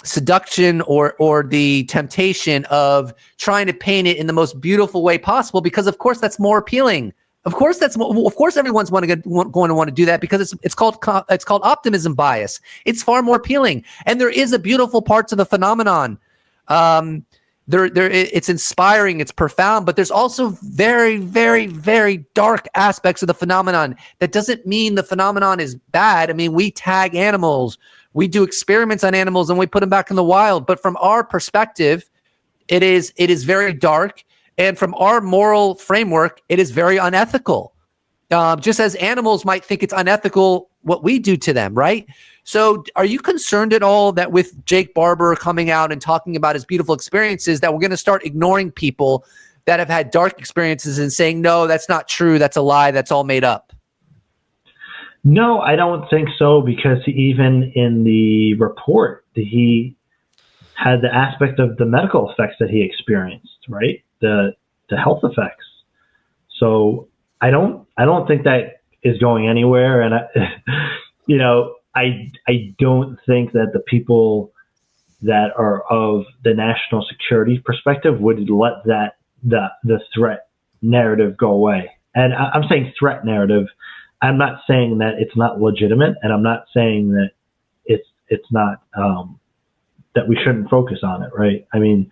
seduction or the temptation of trying to paint it in the most beautiful way possible, because of course that's more appealing. Of course everyone's going to want to do that, because it's called optimism bias. It's far more appealing, and there is a beautiful parts of the phenomenon. It's inspiring, it's profound, but there's also very, very, very dark aspects of the phenomenon. That doesn't mean the phenomenon is bad. I mean, we tag animals, we do experiments on animals, and we put them back in the wild. But from our perspective, it is very dark, and from our moral framework, it is very unethical. Just as animals might think it's unethical what we do to them, right? So are you concerned at all that with Jake Barber coming out and talking about his beautiful experiences, that we're going to start ignoring people that have had dark experiences and saying, no, that's not true, that's a lie, that's all made up? No, I don't think so, because even in the report, he had the aspect of the medical effects that he experienced, right? The health effects. So I don't think that is going anywhere. And I don't think that the people that are of the national security perspective would let the threat narrative go away. And I'm saying threat narrative. I'm not saying that it's not legitimate, and I'm not saying that it's not that we shouldn't focus on it, right? I mean,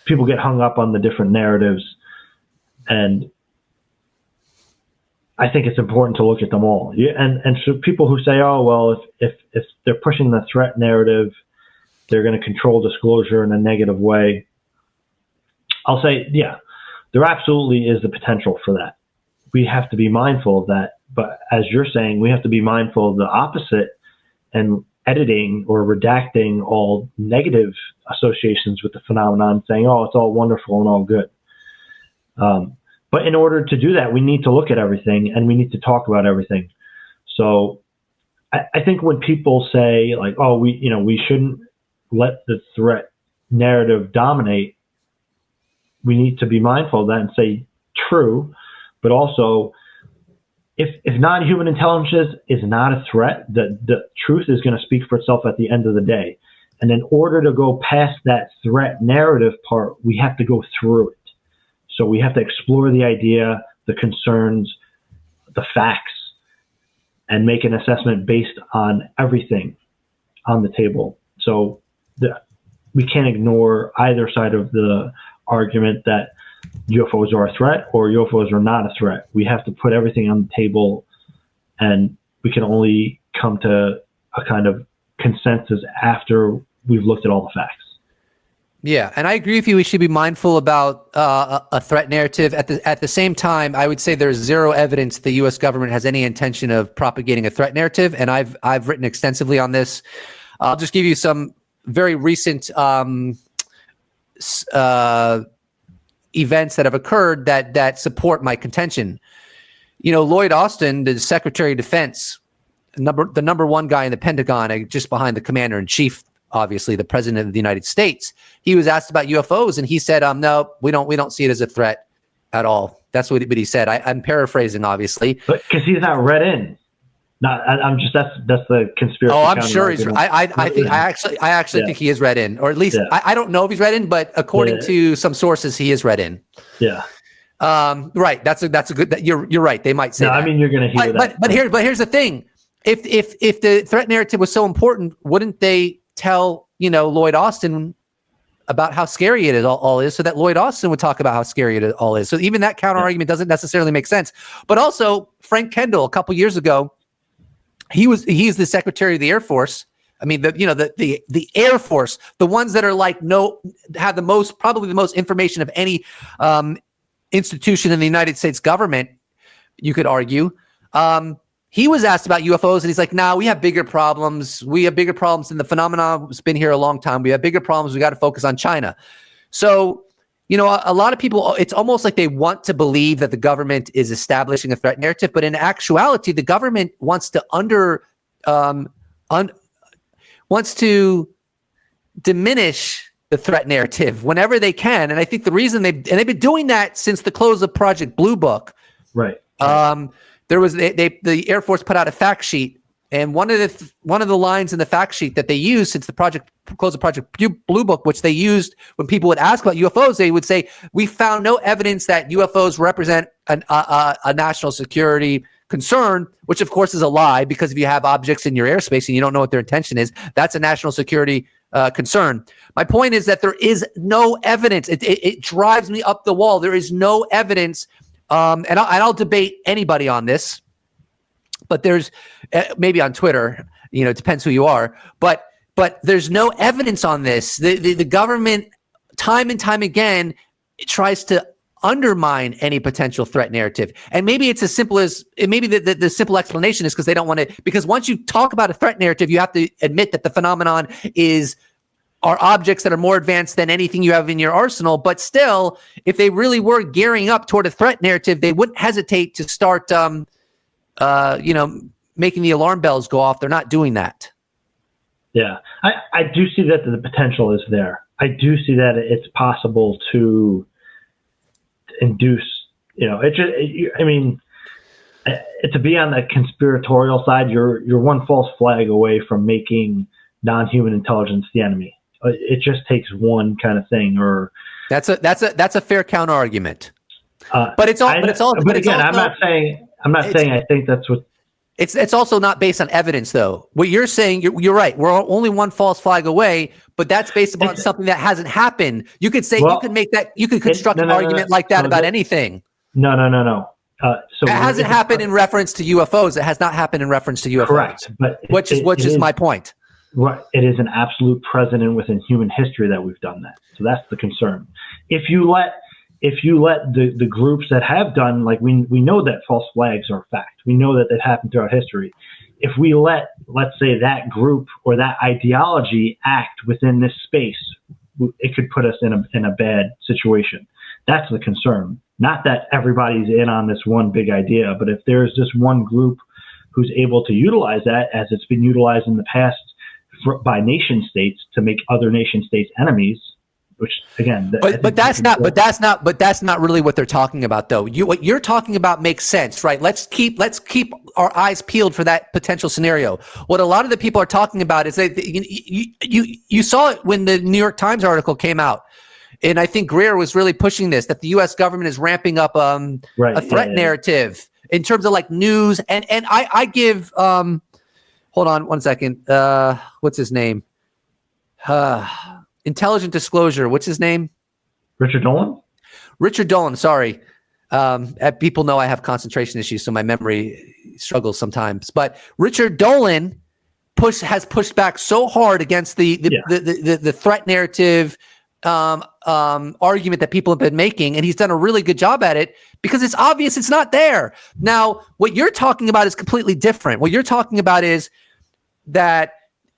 people get hung up on the different narratives, and I think it's important to look at them all. And so people who say, oh, well, if they're pushing the threat narrative, they're going to control disclosure in a negative way. I'll say, yeah, there absolutely is the potential for that. We have to be mindful of that. But as you're saying, we have to be mindful of the opposite and editing or redacting all negative associations with the phenomenon, saying, oh, it's all wonderful and all good. But in order to do that, we need to look at everything, and we need to talk about everything. So I think when people say, like, oh, we shouldn't let the threat narrative dominate, we need to be mindful of that and say true, but also if non-human intelligence is not a threat, the truth is going to speak for itself at the end of the day. And in order to go past that threat narrative part, we have to go through it. So we have to explore the idea, the concerns, the facts, and make an assessment based on everything on the table. So we can't ignore either side of the argument that UFOs are a threat or UFOs are not a threat. We have to put everything on the table, and we can only come to a kind of consensus after we've looked at all the facts. Yeah, and I agree with you. We should be mindful about a threat narrative. At the same time, I would say there's zero evidence the U.S. government has any intention of propagating a threat narrative, and I've written extensively on this. I'll just give you some very recent events that have occurred that support my contention. Lloyd Austin, the Secretary of Defense, the number one guy in the Pentagon, just behind the Commander in Chief, obviously the President of the United States. He was asked about UFOs, and he said, "No, we don't see it as a threat at all." That's what he said. I'm paraphrasing, obviously, but because he's not read in. I'm just that's the conspiracy. Oh, I'm sure he's. I actually think he is read in, or at least I don't know if he's read in, but according to some sources, he is read in. Yeah. Right. That's a good. You're right. They might say. No, that. I mean, you're going to hear that. But here's the thing. If the threat narrative was so important, wouldn't they tell Lloyd Austin about how scary it all is, so that Lloyd Austin would talk about how scary it all is? So even that counter argument doesn't necessarily make sense. But also, Frank Kendall, a couple years ago, he's the Secretary of the Air Force. I mean, the Air Force, the ones that are have probably the most information of any institution in the United States government, you could argue. He was asked about UFOs, and he's like, "Nah, we have bigger problems. We have bigger problems, and the phenomenon has been here a long time. We have bigger problems. We got to focus on China." So, a lot of people, it's almost like they want to believe that the government is establishing a threat narrative, but in actuality, the government wants to wants to diminish the threat narrative whenever they can. And I think the reason they've been doing that since the close of Project Blue Book. Right. There was the Air Force put out a fact sheet, and one of the lines in the fact sheet that they used since the close of Project Blue Book, which they used when people would ask about UFOs, they would say, "We found no evidence that UFOs represent a national security concern," which of course is a lie, because if you have objects in your airspace and you don't know what their intention is, that's a national security concern. My point is that there is no evidence. It drives me up the wall. There is no evidence. And I'll debate anybody on this, but there's maybe on Twitter, it depends who you are, but there's no evidence on this. The government time and time again tries to undermine any potential threat narrative. And maybe it's as simple as, maybe the simple explanation is because they don't want to, because once you talk about a threat narrative, you have to admit that the phenomenon are objects that are more advanced than anything you have in your arsenal. But still, if they really were gearing up toward a threat narrative, they wouldn't hesitate to start, making the alarm bells go off. They're not doing that. Yeah, I do see that the potential is there. I do see that it's possible to induce, to be on the conspiratorial side, you're one false flag away from making non-human intelligence the enemy. It just takes one kind of thing, or that's a fair counter argument. I'm not saying I think that's what. It's also not based on evidence, though. What you're saying, you're right. We're only one false flag away, but that's based upon something that hasn't happened. You could say, you could construct an argument like that about anything. No. So it hasn't happened in reference to UFOs. It has not happened in reference to UFOs. Correct, but which is my point. Right, it is an absolute precedent within human history that we've done that. So that's the concern. If you let the groups that have done, like we know that false flags are a fact. We know that they've happened throughout history. If we let's say, that group or that ideology act within this space, it could put us in a bad situation. That's the concern. Not that everybody's in on this one big idea, but if there's this one group who's able to utilize that, as it's been utilized in the past by nation states to make other nation states enemies, which again, but that's not really what they're talking about, though. What you're talking about makes sense, right? Let's keep our eyes peeled for that potential scenario. What a lot of the people are talking about is that you saw it when the New York Times article came out, and I think Greer was really pushing this, that the U.S. government is ramping up a threat narrative in terms of like news, and I give hold on one second. What's his name? Intelligent Disclosure. What's his name? Richard Dolan? Richard Dolan, sorry. People know I have concentration issues, so my memory struggles sometimes. But Richard Dolan has pushed back so hard against the threat narrative argument that people have been making, and he's done a really good job at it because it's obvious it's not there. Now, what you're talking about is completely different. What you're talking about is that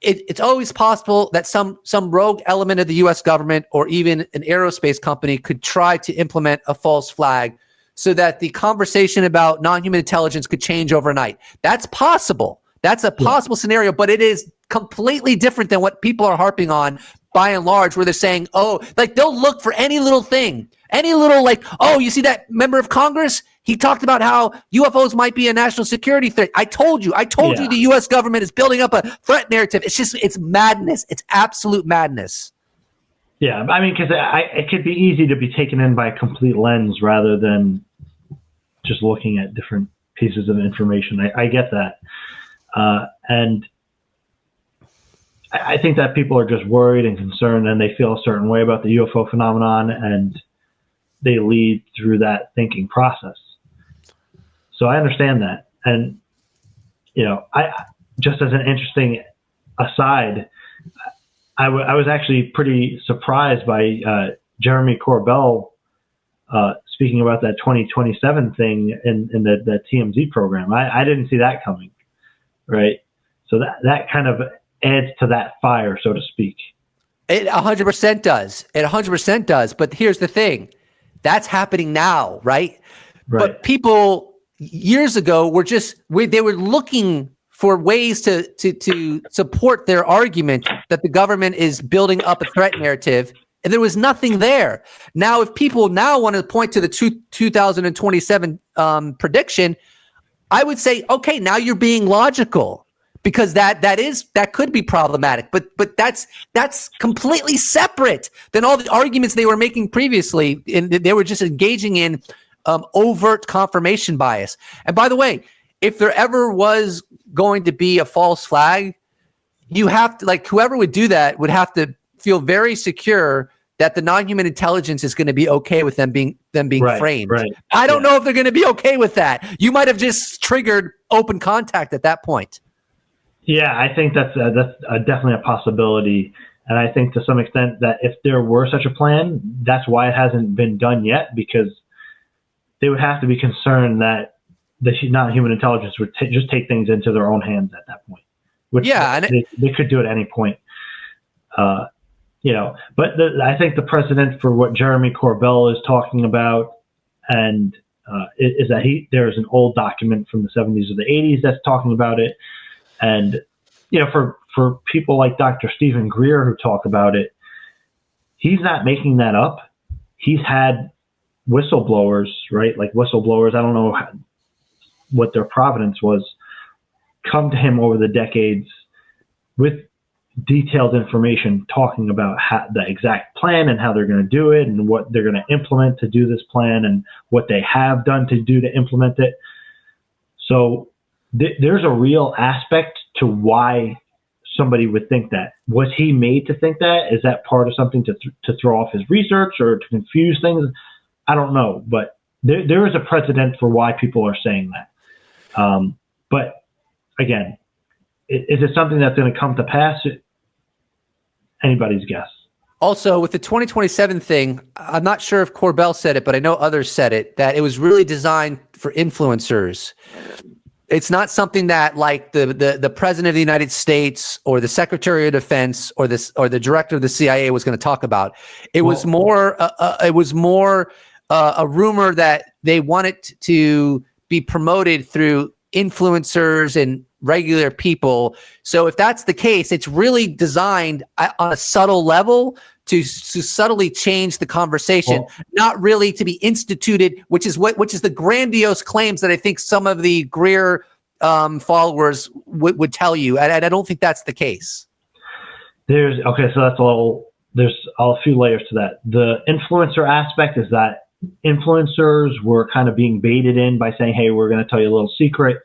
it's always possible that some rogue element of the U.S. government or even an aerospace company could try to implement a false flag so that the conversation about non-human intelligence could change overnight. That's possible. That's a possible scenario, but it is completely different than what people are harping on by and large, where they're saying, they'll look for any little thing, any little you see that member of Congress? He talked about how UFOs might be a national security threat. I told you the U.S. government is building up a threat narrative. It's madness. It's absolute madness. Yeah, I mean, because it could be easy to be taken in by a complete lens rather than just looking at different pieces of information. I get that. And I think that people are just worried and concerned, and they feel a certain way about the UFO phenomenon, and they lead through that thinking process. So I understand that. And, I just as an interesting aside, I was actually pretty surprised by Jeremy Corbell speaking about that 2027 thing in the TMZ program. I didn't see that coming, right? So that kind of adds to that fire, so to speak. It 100% does. It 100% does. But here's the thing. That's happening now, right? But people years ago were they were looking for ways to support their argument that the government is building up a threat narrative, and there was nothing there. Now, if people now want to point to the 2027 prediction, I would say, okay, now you're being logical, because that could be problematic, but that's completely separate than all the arguments they were making previously, and they were just engaging in overt confirmation bias. And by the way, if there ever was going to be a false flag, you have to, like, whoever would do that would have to feel very secure that the non-human intelligence is going to be okay with them being framed. Right. I don't know if they're going to be okay with that. You might have just triggered open contact at that point. Yeah, I think that's definitely a possibility. And I think to some extent that if there were such a plan, that's why it hasn't been done yet, because they would have to be concerned that the non-human intelligence would just take things into their own hands at that point. Which they could do at any point. But I think the precedent for what Jeremy Corbell is talking about, and is that there's an old document from the 70s or the 80s that's talking about it. And, for people like Dr. Stephen Greer who talk about it, he's not making that up. He's had whistleblowers, right? Like whistleblowers, I don't know what their provenance was, come to him over the decades with detailed information talking about the exact plan and how they're going to do it and what they're going to implement to do this plan and what they have done to implement it. So there's a real aspect to why somebody would think that. Was he made to think that? Is that part of something to throw off his research or to confuse things? I don't know, but there is a precedent for why people are saying that. But again, is it something that's going to come to pass? Anybody's guess. Also, with the 2027 thing, I'm not sure if Corbell said it, but I know others said it, that it was really designed for influencers. It's not something that, like, the president of the United States or the Secretary of Defense or the director of the CIA was going to talk about. It was more a rumor that they wanted to be promoted through influencers and regular people. So if that's the case, it's really designed on a subtle level to subtly change the conversation, not really to be instituted, which is the grandiose claims that I think some of the Greer followers would tell you. And I don't think that's the case. So that's there's a few layers to that. The influencer aspect is that influencers were kind of being baited in by saying, hey, we're going to tell you a little secret.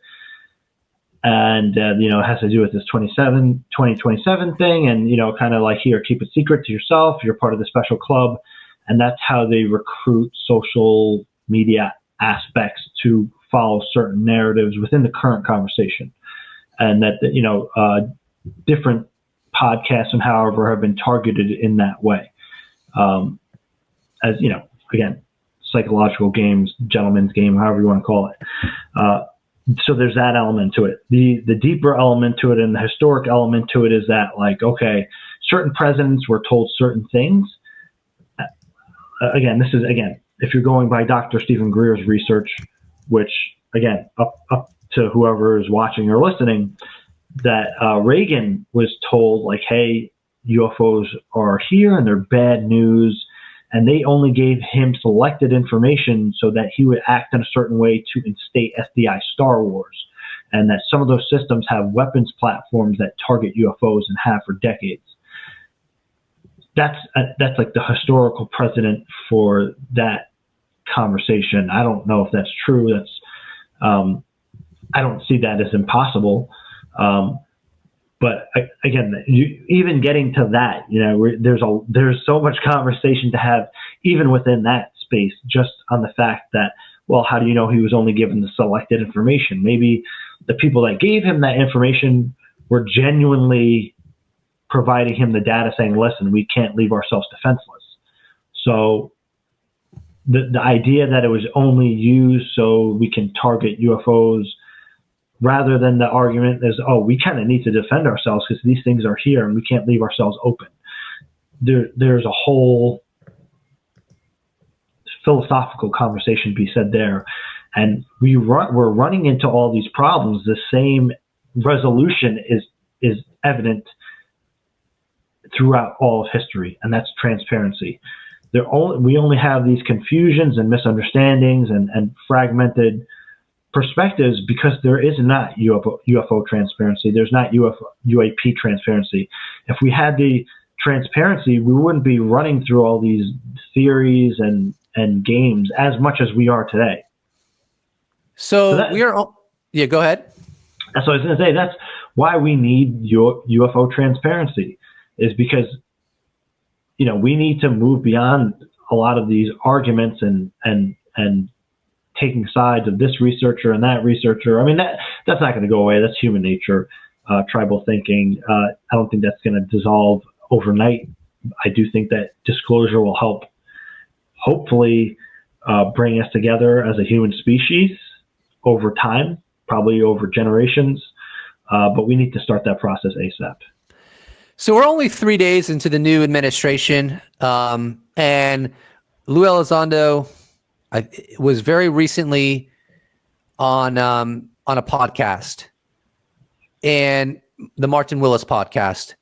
And, it has to do with this 2027 thing. And, kind of like, here, keep it secret to yourself. You're part of the special club. And that's how they recruit social media aspects to follow certain narratives within the current conversation. And that, different podcasts and however have been targeted in that way. As, again, psychological games, gentleman's game, however you want to call it. So there's that element to it. The deeper element to it and the historic element to it is that, like, okay, certain presidents were told certain things. If you're going by Dr. Stephen Greer's research, which, again, up to whoever is watching or listening, that Reagan was told, like, hey, UFOs are here and they're bad news. And they only gave him selected information so that he would act in a certain way to instate SDI Star Wars. And that some of those systems have weapons platforms that target UFOs and have for decades. That's like the historical precedent for that conversation. I don't know if that's true. I don't see that as impossible. But again, even getting to that, there's so much conversation to have even within that space, just on the fact that, well, how do you know he was only given the selected information? Maybe the people that gave him that information were genuinely providing him the data saying, listen, we can't leave ourselves defenseless. So the idea that it was only used so we can target UFOs, rather than the argument is, oh, we kind of need to defend ourselves because these things are here and we can't leave ourselves open. There's a whole philosophical conversation to be said there. And we're running into all these problems the same resolution is evident throughout all of history, and that's transparency. We only have these confusions and misunderstandings and fragmented perspectives because there is not UFO transparency. There's not UAP transparency. If we had the transparency, we wouldn't be running through all these theories and games as much as we are today. So yeah, go ahead. That's what I was going to say. That's why we need UFO transparency, is because, we need to move beyond a lot of these arguments and taking sides of this researcher and that researcher. I mean, that's not going to go away. That's human nature, tribal thinking. I don't think that's going to dissolve overnight. I do think that disclosure will help, hopefully, bring us together as a human species over time, probably over generations. But we need to start that process ASAP. So we're only 3 days into the new administration, and Lou Elizondo was very recently on a podcast, and the Martin Willis podcast,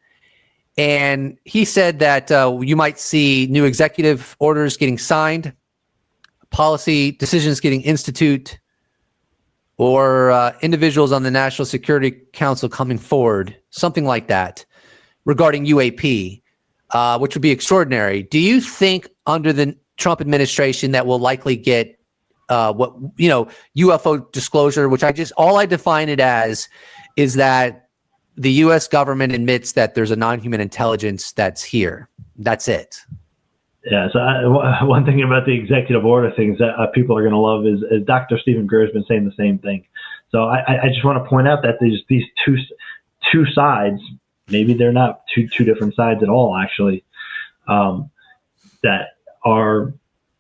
and he said that you might see new executive orders getting signed, policy decisions getting instituted, or individuals on the National Security Council coming forward, something like that, regarding UAP, which would be extraordinary. Do you think under the Trump administration that will likely get UFO disclosure, which all I define it as is that the U.S. government admits that there's a non-human intelligence that's here. That's it. Yeah. So one thing about the executive order things that people are going to love is Dr. Stephen Greer has been saying the same thing. So I just want to point out that there's these two sides. Maybe they're not two different sides at all, actually, that are,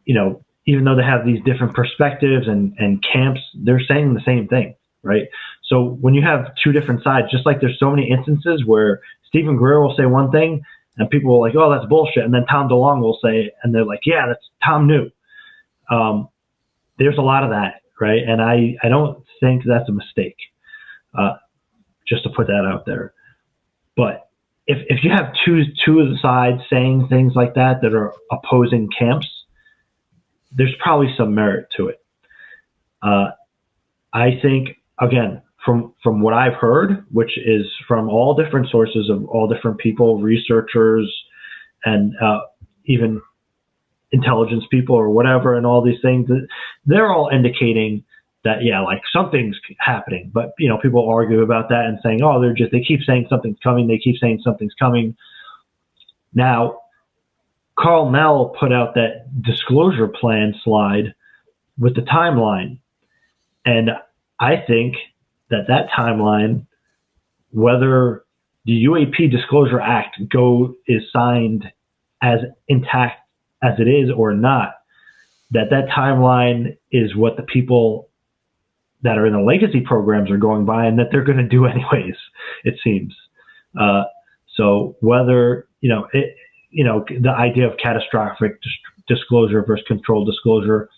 even though they have these different perspectives and camps, they're saying the same thing, right? So when you have two different sides, just like there's so many instances where Stephen Greer will say one thing and people will like, oh, that's bullshit. And then Tom DeLonge will say, and they're like, yeah, that's Tom knew. There's a lot of that, right? And I don't think that's a mistake, just to put that out there. But if you have two of the sides saying things like that are opposing camps, there's probably some merit to it. I think, again, from what I've heard, which is from all different sources of all different people, researchers, and even intelligence people or whatever, and all these things, they're all indicating that, yeah, like something's happening. But, people argue about that and saying, oh, they keep saying something's coming. They keep saying something's coming. Now, Carl Nell put out that disclosure plan slide with the timeline. And I think that timeline, whether the UAP Disclosure Act is signed as intact as it is or not, that timeline is what the people that are in the legacy programs are going by, and that they're going to do anyways, it seems. So whether, the idea of catastrophic disclosure versus controlled disclosure,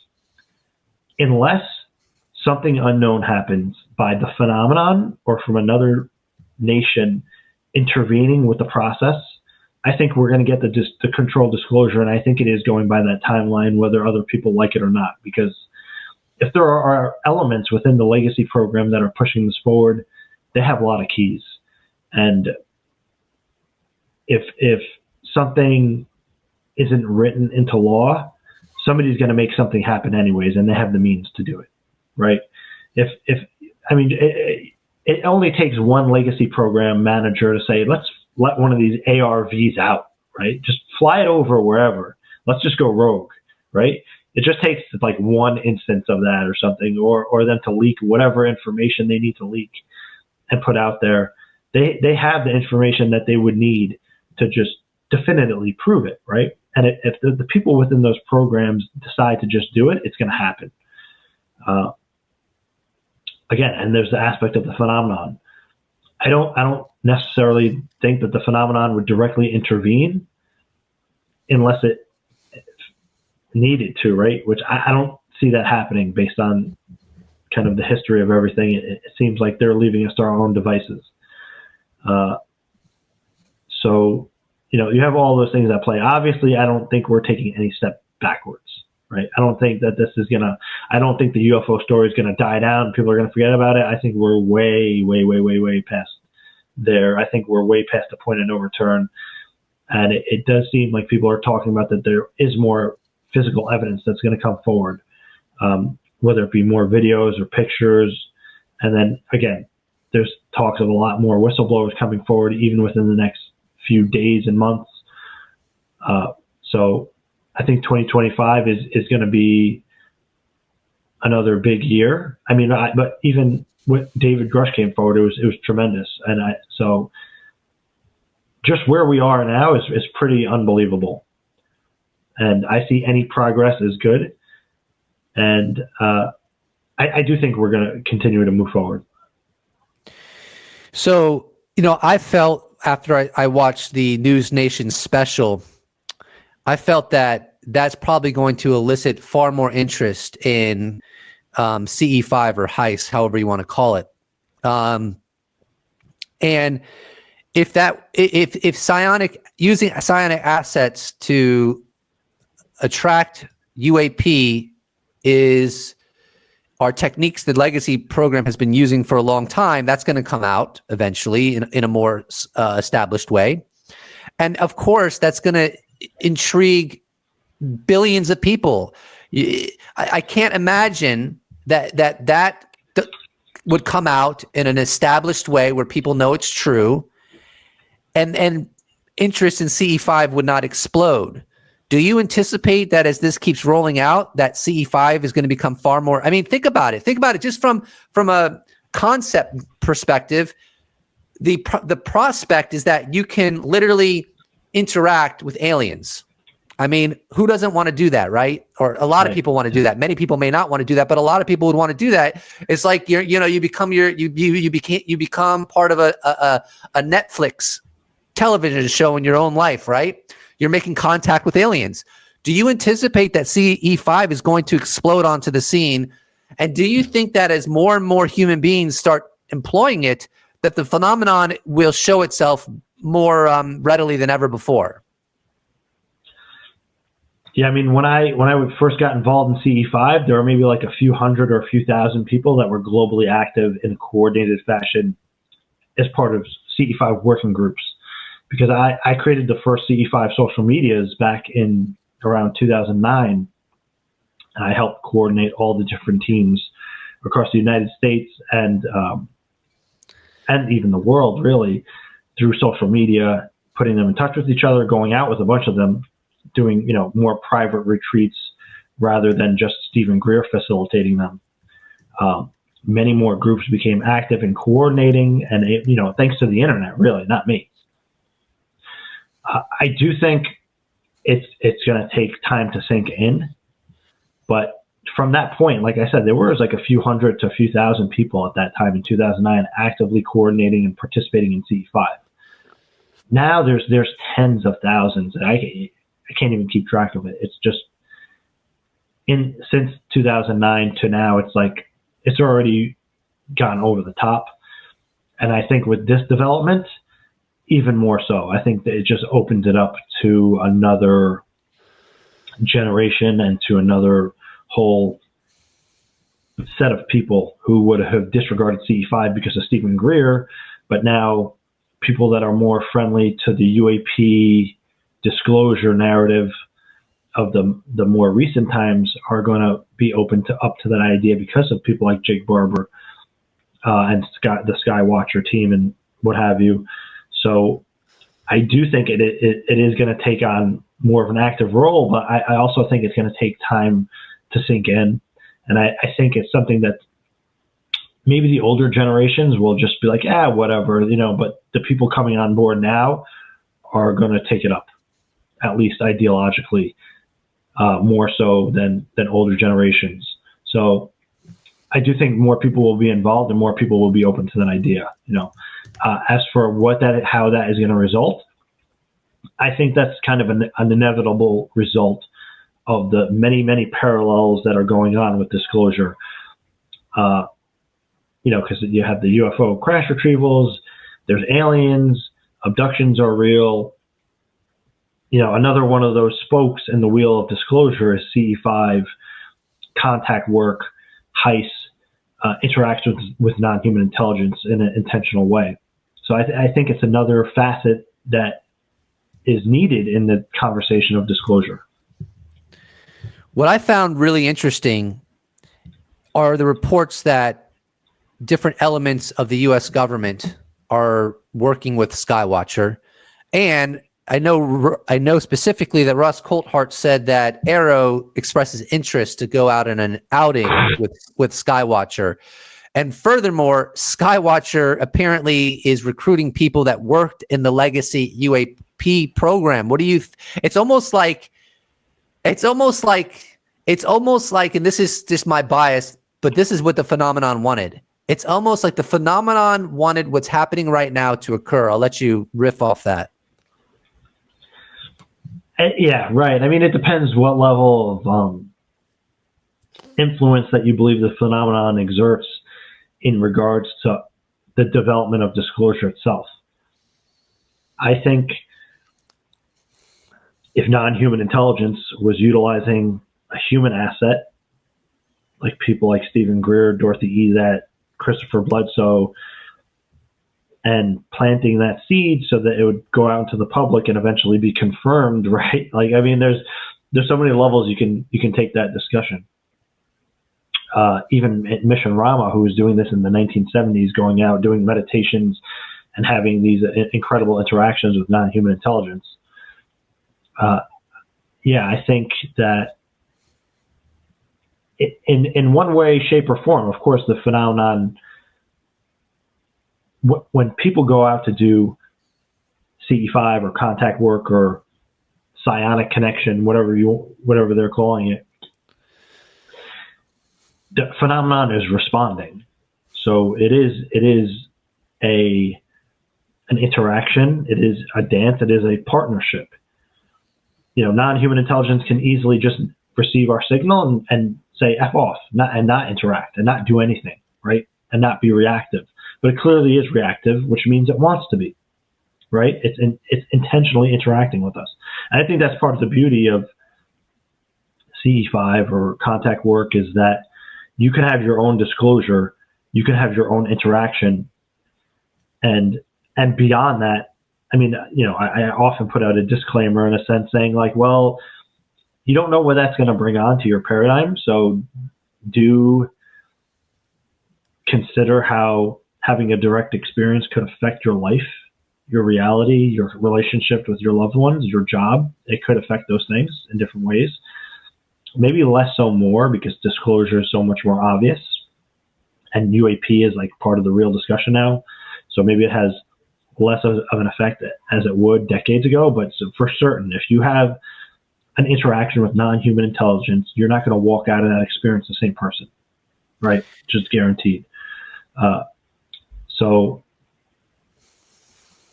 unless something unknown happens by the phenomenon or from another nation intervening with the process, I think we're going to get the controlled disclosure, and I think it is going by that timeline, whether other people like it or not, because if there are elements within the legacy program that are pushing this forward, they have a lot of keys. And if something isn't written into law, somebody's going to make something happen anyways, and they have the means to do it, right? It only takes one legacy program manager to say, let's let one of these ARVs out, right? Just fly it over wherever. Let's just go rogue, right? It just takes like one instance of that or something, or them to leak whatever information they need to leak and put out there. They have the information that they would need to just definitively prove it, right? And if the people within those programs decide to just do it, it's going to happen. Again, and there's the aspect of the phenomenon. I don't necessarily think that the phenomenon would directly intervene unless it needed to, right? Which I don't see that happening based on kind of the history of everything, it seems like they're leaving us to our own devices. So, you have all those things at play. Obviously, I don't think we're taking any step backwards, right? I don't think that I don't think the UFO story is going to die down. People are going to forget about it. I think we're way, way, way, way, way past there. I think we're way past the point of no return. And it does seem like people are talking about that there is more physical evidence that's going to come forward, whether it be more videos or pictures. And then, again, there's talks of a lot more whistleblowers coming forward even within the next few days and months. So I think 2025 is going to be another big year. I mean, but even when David Grush came forward, it was tremendous. And so just where we are now is pretty unbelievable. And I see any progress as good. And I do think we're going to continue to move forward. So, I felt after I watched the News Nation special, I felt that that's probably going to elicit far more interest in CE-5 or heist, however you want to call it. And if Psionic, using Psionic assets to attract UAP is our techniques the legacy program has been using for a long time, that's going to come out eventually in a more established way. And of course, that's going to intrigue billions of people. I can't imagine that would come out in an established way where people know it's true, and interest in CE-5 would not explode. Do you anticipate that as this keeps rolling out, that CE-5 is going to become far more? I mean, think about it. Think about it just from a concept perspective. The prospect is that you can literally interact with aliens. I mean, who doesn't want to do that, right? Or a lot of people want to do that. Many people may not want to do that, but a lot of people would want to do that. It's like you become part of a Netflix television show in your own life, right? You're making contact with aliens. Do you anticipate that CE-5 is going to explode onto the scene? And do you think that as more and more human beings start employing it, that the phenomenon will show itself more readily than ever before? Yeah, I mean, when I first got involved in CE-5, there were maybe like a few hundred or a few thousand people that were globally active in a coordinated fashion as part of CE-5 working groups. Because I created the first CE-5 social medias back in around 2009, and I helped coordinate all the different teams across the United States and even the world, really, through social media, putting them in touch with each other, going out with a bunch of them, doing more private retreats rather than just Stephen Greer facilitating them. Many more groups became active in coordinating, and thanks to the internet, really, not me. I do think it's going to take time to sink in, but from that point, like I said, there was like a few hundred to a few thousand people at that time in 2009 actively coordinating and participating in CE-5. Now there's tens of thousands, and I can't even keep track of it. It's just since 2009 to now, it's like it's already gone over the top, and I think with this development, even more so. I think that it just opens it up to another generation and to another whole set of people who would have disregarded CE-5 because of Stephen Greer, but now people that are more friendly to the UAP disclosure narrative of the more recent times are going to be open up to that idea because of people like Jake Barber and the Skywatcher team and what have you. So I do think it is going to take on more of an active role, but I also think it's going to take time to sink in. And I think it's something that maybe the older generations will just be like, whatever, but the people coming on board now are going to take it up, at least ideologically, more so than older generations. So I do think more people will be involved and more people will be open to that idea, As for how that is going to result, I think that's kind of an inevitable result of the many, many parallels that are going on with disclosure. Because you have the UFO crash retrievals, there's aliens, abductions are real. Another one of those spokes in the wheel of disclosure is CE-5, contact work, heists, interactions with non-human intelligence in an intentional way. So I think it's another facet that is needed in the conversation of disclosure. What I found really interesting are the reports that different elements of the U.S. government are working with Skywatcher. And I know specifically that Russ Coulthart said that Arrow expresses interest to go out on an outing with Skywatcher. And furthermore, Skywatcher apparently is recruiting people that worked in the legacy UAP program. What do you? It's almost like, and this is just my bias, but this is what the phenomenon wanted. It's almost like the phenomenon wanted what's happening right now to occur. I'll let you riff off that. Yeah, right. I mean, it depends what level of influence that you believe the phenomenon exerts in regards to the development of disclosure itself. I think if non-human intelligence was utilizing a human asset, like people like Stephen Greer, Dorothy Ezat, Christopher Bledsoe, and planting that seed so that it would go out into the public and eventually be confirmed, right? Like, I mean, there's so many levels you can take that discussion. Even Mission Rama, who was doing this in the 1970s, going out, doing meditations and having these incredible interactions with non-human intelligence. I think that in one way, shape, or form, of course, the phenomenon, when people go out to do CE-5 or contact work or psionic connection, whatever they're calling it, the phenomenon is responding. So it is an interaction. It is a dance. It is a partnership. Non-human intelligence can easily just receive our signal and say F off, and not interact and not do anything, right? And not be reactive. But it clearly is reactive, which means it wants to be, right? It's intentionally interacting with us. And I think that's part of the beauty of CE-5 or contact work, is that you can have your own disclosure, you can have your own interaction, and beyond that, I mean, I often put out a disclaimer in a sense saying like, well, you don't know what that's going to bring on to your paradigm, so do consider how having a direct experience could affect your life, your reality, your relationship with your loved ones, your job. It could affect those things in different ways. Maybe less so more because disclosure is so much more obvious, and UAP is like part of the real discussion now. So maybe it has less of an effect as it would decades ago. But for certain, if you have an interaction with non-human intelligence, you're not going to walk out of that experience the same person, right? Just guaranteed. So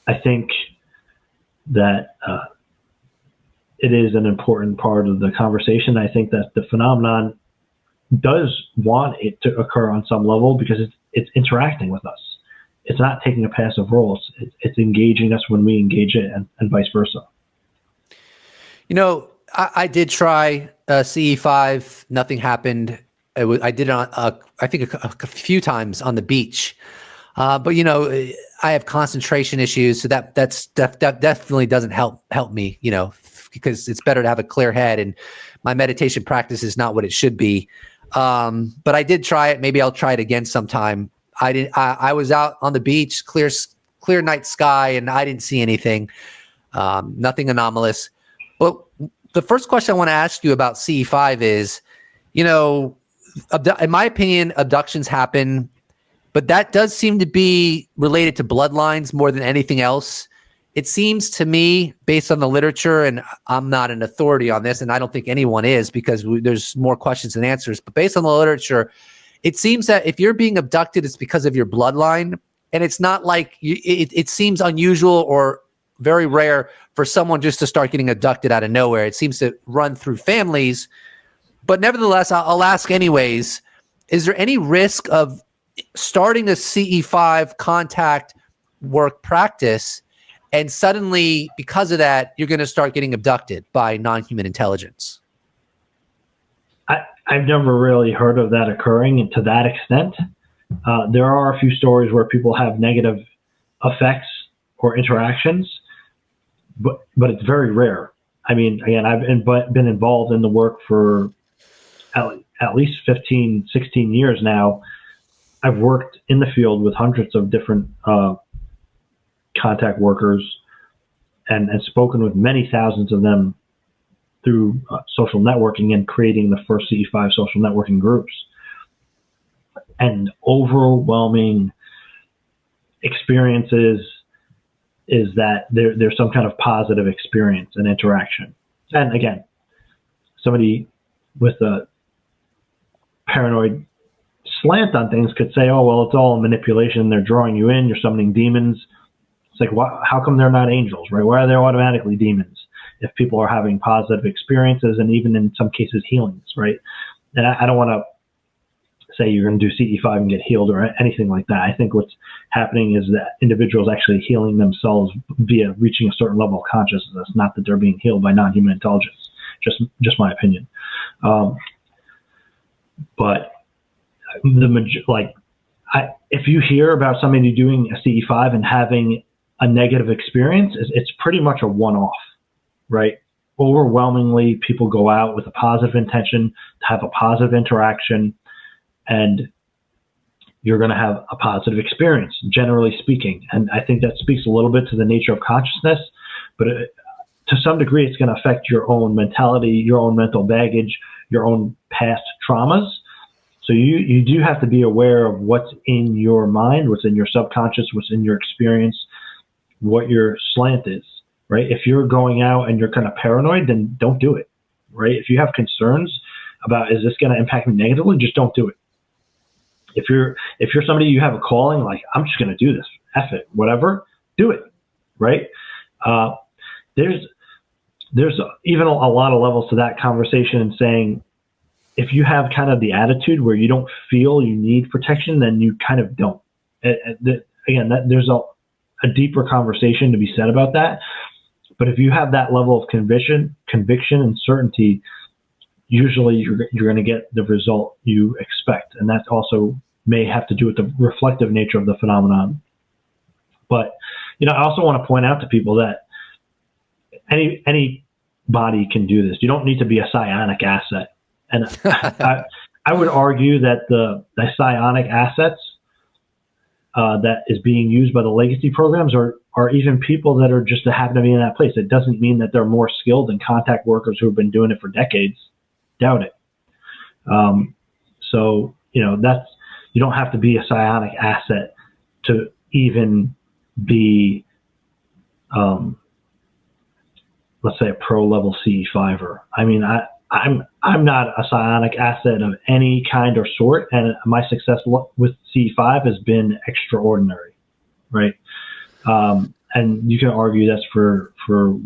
I think that it is an important part of the conversation. I think that the phenomenon does want it to occur on some level because it's interacting with us. It's not taking a passive role. It's engaging us when we engage it, and vice versa. I did try CE-5. Nothing happened. I did it on, I think a few times on the beach. But I have concentration issues, so that definitely doesn't help me, because it's better to have a clear head, and my meditation practice is not what it should be. But I did try it. Maybe I'll try it again sometime. I was out on the beach, clear night sky, and I didn't see anything, nothing anomalous. But the first question I want to ask you about CE-5 is, in my opinion, abductions happen, but that does seem to be related to bloodlines more than anything else. It seems to me, based on the literature, and I'm not an authority on this, and I don't think anyone is because there's more questions than answers, but based on the literature, it seems that if you're being abducted, it's because of your bloodline, and it's not like it seems unusual or very rare for someone just to start getting abducted out of nowhere. It seems to run through families. But nevertheless, I'll ask anyways, is there any risk of starting a CE-5 contact work practice and suddenly, because of that, you're going to start getting abducted by non-human intelligence? I've never really heard of that occurring to that extent. There are a few stories where people have negative effects or interactions, but it's very rare. I mean, again, I've been involved in the work for at least 15, 16 years now. I've worked in the field with hundreds of different contact workers and spoken with many thousands of them through social networking and creating the first CE-5 social networking groups. And overwhelming experiences is that there's some kind of positive experience and interaction. And again, somebody with a paranoid slant on things could say, oh, well, it's all manipulation. They're drawing you in. You're summoning demons. It's like, how come they're not angels, right? Why are they automatically demons if people are having positive experiences and even in some cases healings, right? And I don't want to say you're going to do CE-5 and get healed or anything like that. I think what's happening is that individuals actually healing themselves via reaching a certain level of consciousness, not that they're being healed by non-human intelligence. Just my opinion. But if you hear about somebody doing a CE-5 and having a negative experience, it's pretty much a one-off, right? Overwhelmingly, people go out with a positive intention to have a positive interaction, and you're going to have a positive experience, generally speaking. And I think that speaks a little bit to the nature of consciousness, but to some degree, it's going to affect your own mentality, your own mental baggage, your own past traumas. So you do have to be aware of what's in your mind, what's in your subconscious, what's in your experience, what your slant is, right? If you're going out and you're kind of paranoid, then don't do it, right? If you have concerns about, is this going to impact me negatively, just don't do it. If you're somebody, you have a calling, like, I'm just going to do this, F it, whatever, do it, right? There's even a lot of levels to that conversation and saying, if you have kind of the attitude where you don't feel you need protection, then you kind of don't. There's a deeper conversation to be said about that. But if you have that level of conviction and certainty, usually you're going to get the result you expect. And that also may have to do with the reflective nature of the phenomenon. But, I also want to point out to people that any body can do this. You don't need to be a psionic asset. And I would argue that the psionic assets that is being used by the legacy programs are even people that are just happen to be in that place. It doesn't mean that they're more skilled than contact workers who have been doing it for decades. Doubt it. So, you don't have to be a psionic asset to even be, let's say, a pro-level CE-5er. I mean, I'm not a psionic asset of any kind or sort, and my success with CE-5 has been extraordinary, right? And you can argue that's for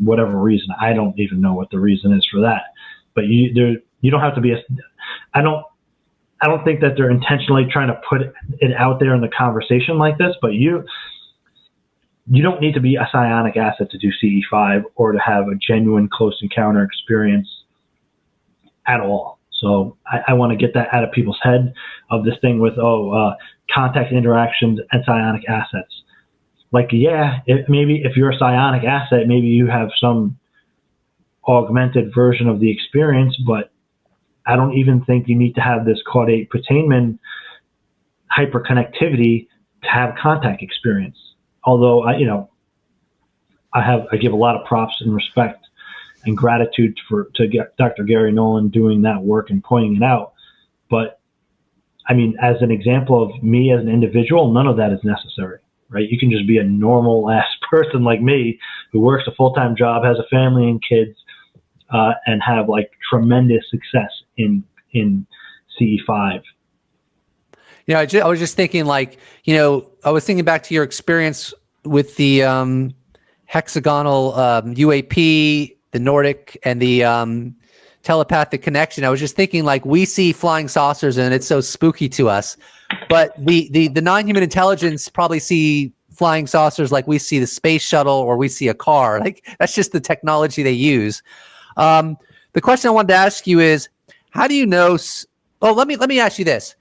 whatever reason. I don't even know what the reason is for that. But you don't have to be I don't think that they're intentionally trying to put it out there in the conversation like this, but you don't need to be a psionic asset to do CE-5 or to have a genuine close encounter experience at all. So I want to get that out of people's head of this thing with, contact interactions and psionic assets. Like, maybe if you're a psionic asset, maybe you have some augmented version of the experience, but I don't even think you need to have this caudate putamen hyperconnectivity to have contact experience. Although, I give a lot of props and respect and gratitude to Dr. Gary Nolan doing that work and pointing it out. But I mean, as an example of me as an individual, none of that is necessary, right? You can just be a normal ass person like me who works a full-time job, has a family and kids, and have like tremendous success in CE-5. I was just thinking, I was thinking back to your experience with the hexagonal UAP, the Nordic, and the telepathic connection. I was just thinking, like, we see flying saucers and it's so spooky to us, but the non-human intelligence probably see flying saucers like we see the space shuttle or we see a car. Like, that's just the technology they use. The question I wanted to ask you is, how do you know? Let me ask you this.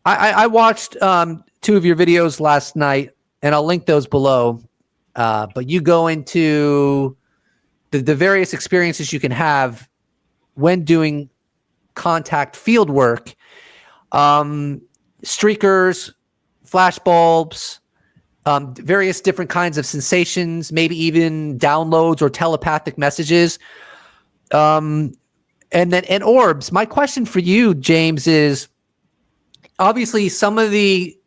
I watched 2 of your videos last night, and I'll link those below. But you go into the various experiences you can have when doing contact field work, streakers, flash bulbs, various different kinds of sensations, maybe even downloads or telepathic messages, and orbs. My question for you, James, is obviously some of the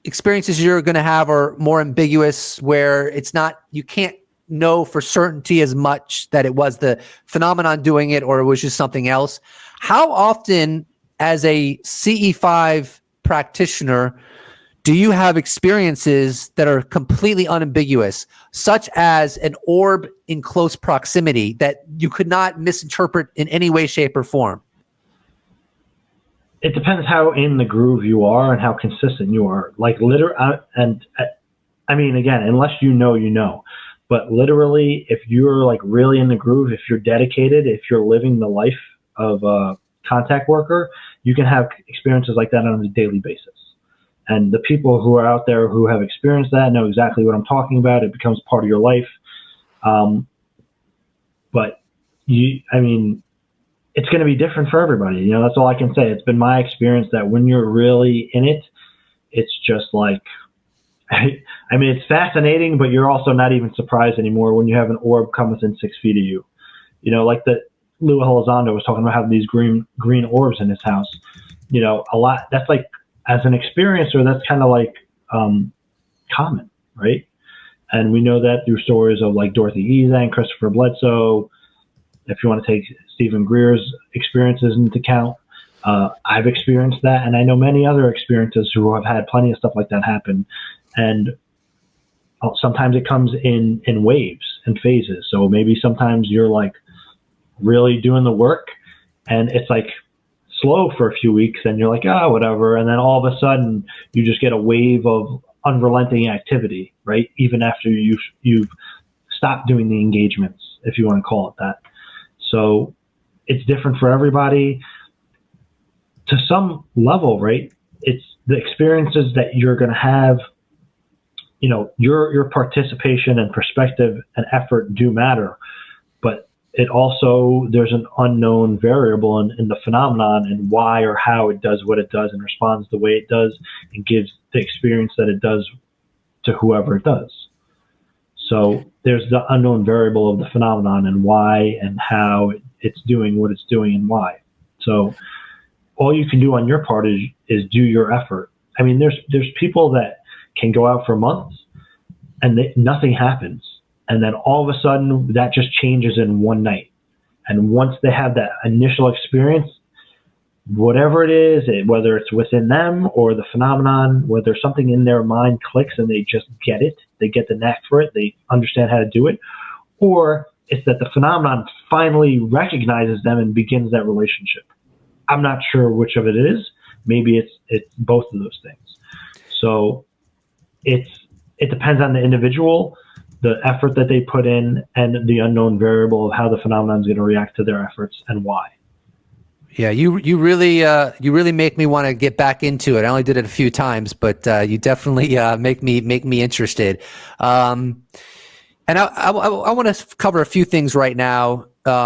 experiences you're going to have are more ambiguous, where it's not, you can't know for certainty as much that it was the phenomenon doing it or it was just something else. How often, as a CE-5 practitioner, do you have experiences that are completely unambiguous, such as an orb in close proximity that you could not misinterpret in any way, shape, or form? It depends how in the groove you are and how consistent you are. Like, I mean, again, unless you know. But literally, if you're like really in the groove, if you're dedicated, if you're living the life of a contact worker, you can have experiences like that on a daily basis. And the people who are out there who have experienced that know exactly what I'm talking about. It becomes part of your life. But I mean, it's going to be different for everybody. You know, that's all I can say. It's been my experience that when you're really in it, it's just like, I mean, it's fascinating, but you're also not even surprised anymore when you have an orb come within 6 feet of you. You know, like Lou Elizondo was talking about having these green orbs in his house. You know, a lot. That's like, as an experiencer, that's kind of like common, right? And we know that through stories of like Dorothy Ezang, Christopher Bledsoe. If you want to take Stephen Greer's experiences into account, I've experienced that, and I know many other experiences who have had plenty of stuff like that happen. And sometimes it comes in waves and phases. So maybe sometimes you're like really doing the work, and it's like slow for a few weeks, and you're like, whatever. And then all of a sudden you just get a wave of unrelenting activity, right? Even after you've stopped doing the engagements, if you want to call it that. So it's different for everybody to some level, right? It's the experiences that you're going to have. You know, your participation and perspective and effort do matter, but it also, there's an unknown variable in the phenomenon and why or how it does what it does and responds the way it does and gives the experience that it does to whoever it does. So there's the unknown variable of the phenomenon and why and how it's doing what it's doing and why. So all you can do on your part is do your effort. I mean, there's people that can go out for months and nothing happens. And then all of a sudden that just changes in one night. And once they have that initial experience, whatever it is, whether it's within them or the phenomenon, whether something in their mind clicks and they just get it, they get the knack for it, they understand how to do it, or it's that the phenomenon finally recognizes them and begins that relationship. I'm not sure which of it is. Maybe it's both of those things. So it depends on the individual, the effort that they put in, and the unknown variable of how the phenomenon is going to react to their efforts and why. Yeah, you really make me want to get back into it. I only did it a few times, but you definitely make me interested. And I want to cover a few things right now.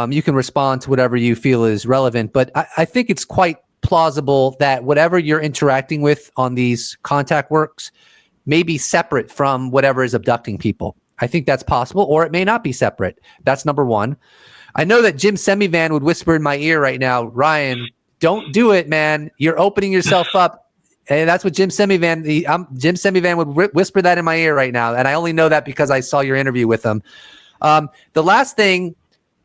You can respond to whatever you feel is relevant, but I think it's quite plausible that whatever you're interacting with on these contact works may be separate from whatever is abducting people. I think that's possible, or it may not be separate. That's number one. I know that Jim Semivan would whisper in my ear right now, Ryan, don't do it, man. You're opening yourself up. And that's what Jim Semivan would whisper that in my ear right now. And I only know that because I saw your interview with him. The last thing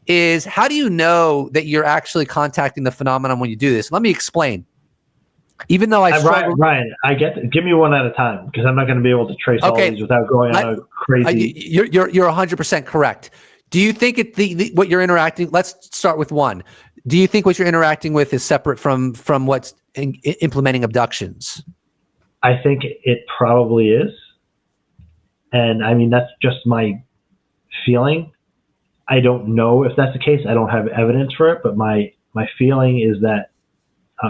is, how do you know that you're actually contacting the phenomenon when you do this? Let me explain. Even though Ryan, I get it. Give me one at a time, because I'm not going to be able to trace all these without going on a crazy. You're 100% correct. Do you think what you're interacting? Let's start with one. do you think what you're interacting with is separate from what's implementing abductions? I think it probably is. And I mean, that's just my feeling. I don't know if that's the case. I don't have evidence for it, but my feeling is that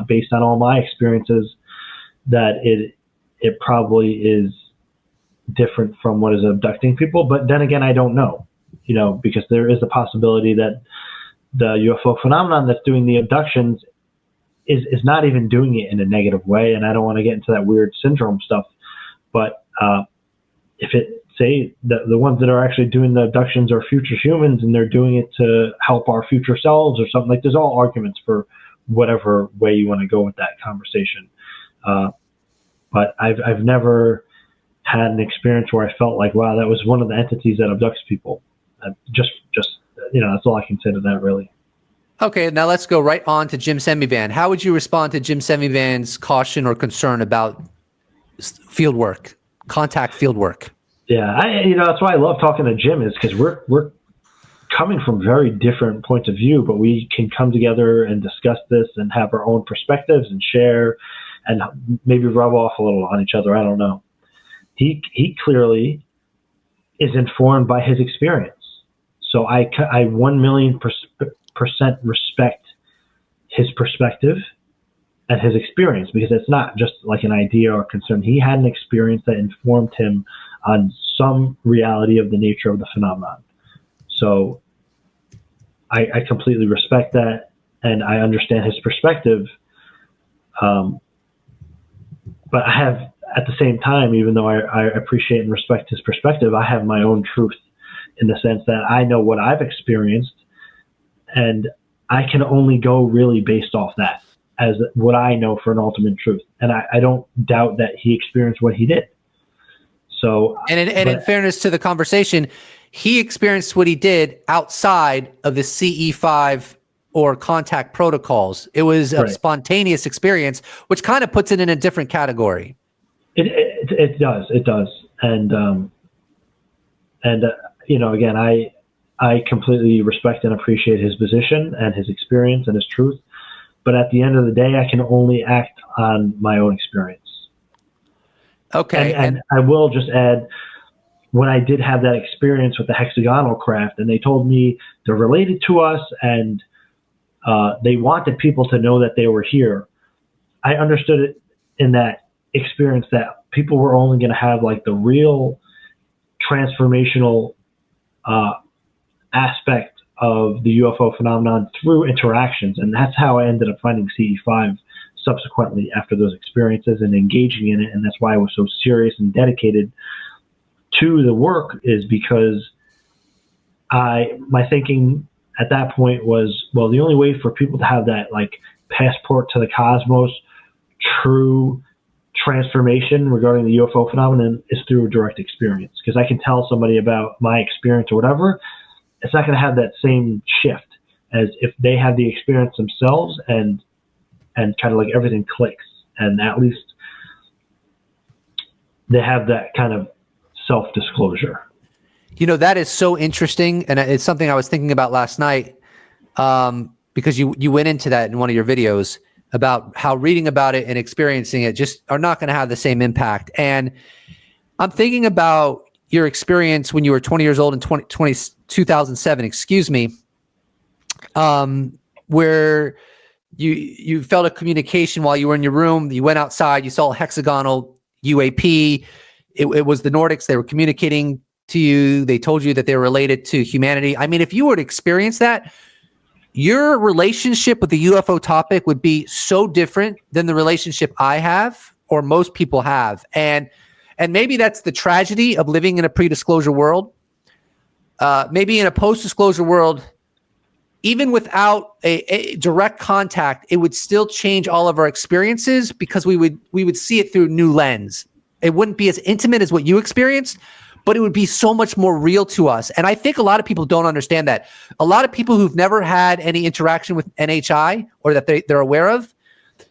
based on all my experiences, that it probably is different from what is abducting people. But then again, I don't know, because there is a possibility that the UFO phenomenon that's doing the abductions is not even doing it in a negative way. And I don't want to get into that weird syndrome stuff, but if it say the ones that are actually doing the abductions are future humans and they're doing it to help our future selves or something, like there's all arguments for whatever way you want to go with that conversation. But I've never had an experience where I felt like, wow, that was one of the entities that abducts people. Just that's all I can say to that, really. Okay, now let's go right on to Jim Semivan. How would you respond to Jim Semivan's caution or concern about field work, contact field work? Yeah, that's why I love talking to Jim, is because we're coming from very different points of view, but we can come together and discuss this and have our own perspectives and share and maybe rub off a little on each other. I don't know. He clearly is informed by his experience. So I 1,000,000% respect his perspective and his experience, because it's not just like an idea or concern. He had an experience that informed him on some reality of the nature of the phenomenon. So I completely respect that, and I understand his perspective. But I have, at the same time, even though I appreciate and respect his perspective, I have my own truth, in the sense that I know what I've experienced, and I can only go really based off that as what I know for an ultimate truth. And I don't doubt that he experienced what he did. So, in fairness to the conversation, he experienced what he did outside of the CE-5 or contact protocols. It was a spontaneous experience, which kind of puts it in a different category. It does. And again, I completely respect and appreciate his position and his experience and his truth. But at the end of the day, I can only act on my own experience. Okay. And I will just add, when I did have that experience with the hexagonal craft, and they told me they're related to us, and they wanted people to know that they were here, I understood it in that experience that people were only going to have like the real transformational aspect of the UFO phenomenon through interactions. And that's how I ended up finding CE-5 subsequently after those experiences and engaging in it. And that's why I was so serious and dedicated to the work, is because my thinking at that point was, well, the only way for people to have that like passport to the cosmos, true transformation regarding the UFO phenomenon, is through a direct experience. Because I can tell somebody about my experience or whatever, it's not going to have that same shift as if they have the experience themselves and kind of like everything clicks, and at least they have that kind of self-disclosure. That is so interesting, and it's something I was thinking about last night, because you went into that in one of your videos about how reading about it and experiencing it just are not going to have the same impact. And I'm thinking about your experience when you were 20 years old in 2007, where you felt a communication while you were in your room. You went outside, you saw a hexagonal UAP. It was the Nordics. They were communicating to you. They told you that they were related to humanity. I mean, if you were to experience that, your relationship with the UFO topic would be so different than the relationship I have or most people have. And maybe that's the tragedy of living in a pre-disclosure world. Maybe in a post-disclosure world, even without a direct contact, it would still change all of our experiences, because we would see it through a new lens. It wouldn't be as intimate as what you experienced, but it would be so much more real to us. And I think a lot of people don't understand that. A lot of people who've never had any interaction with NHI, or that they're aware of,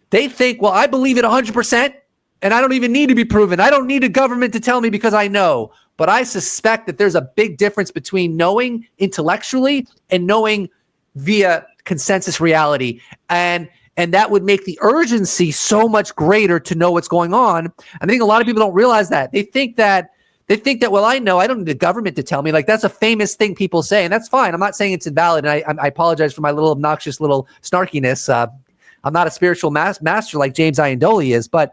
they think, well, I believe it 100%, and I don't even need to be proven. I don't need a government to tell me because I know. But I suspect that there's a big difference between knowing intellectually and knowing via consensus reality. And that would make the urgency so much greater to know what's going on. I think a lot of people don't realize that. They think that, well, I don't need the government to tell me. Like, that's a famous thing people say, and that's fine. I'm not saying it's invalid. And I apologize for my little obnoxious little snarkiness. I'm not a spiritual master like James Iandoli is, but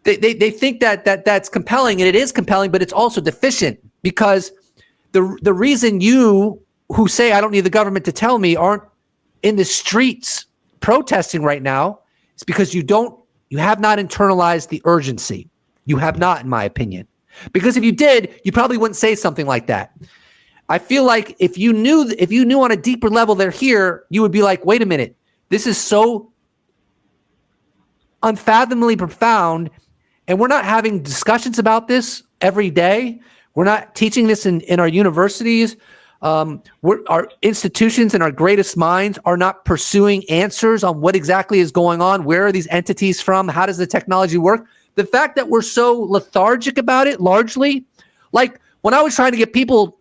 they think that's compelling, and it is compelling, but it's also deficient, because the reason you who say I don't need the government to tell me aren't in the streets protesting right now is because you have not internalized the urgency. You have not, in my opinion. Because if you did, you probably wouldn't say something like that. I feel like if you knew on a deeper level they're here, you would be like, wait a minute, this is so unfathomably profound, and we're not having discussions about this every day. We're not teaching this in our universities. Our institutions and our greatest minds are not pursuing answers on what exactly is going on. Where are these entities from? How does the technology work? The fact that we're so lethargic about it, largely, like when I was trying to get people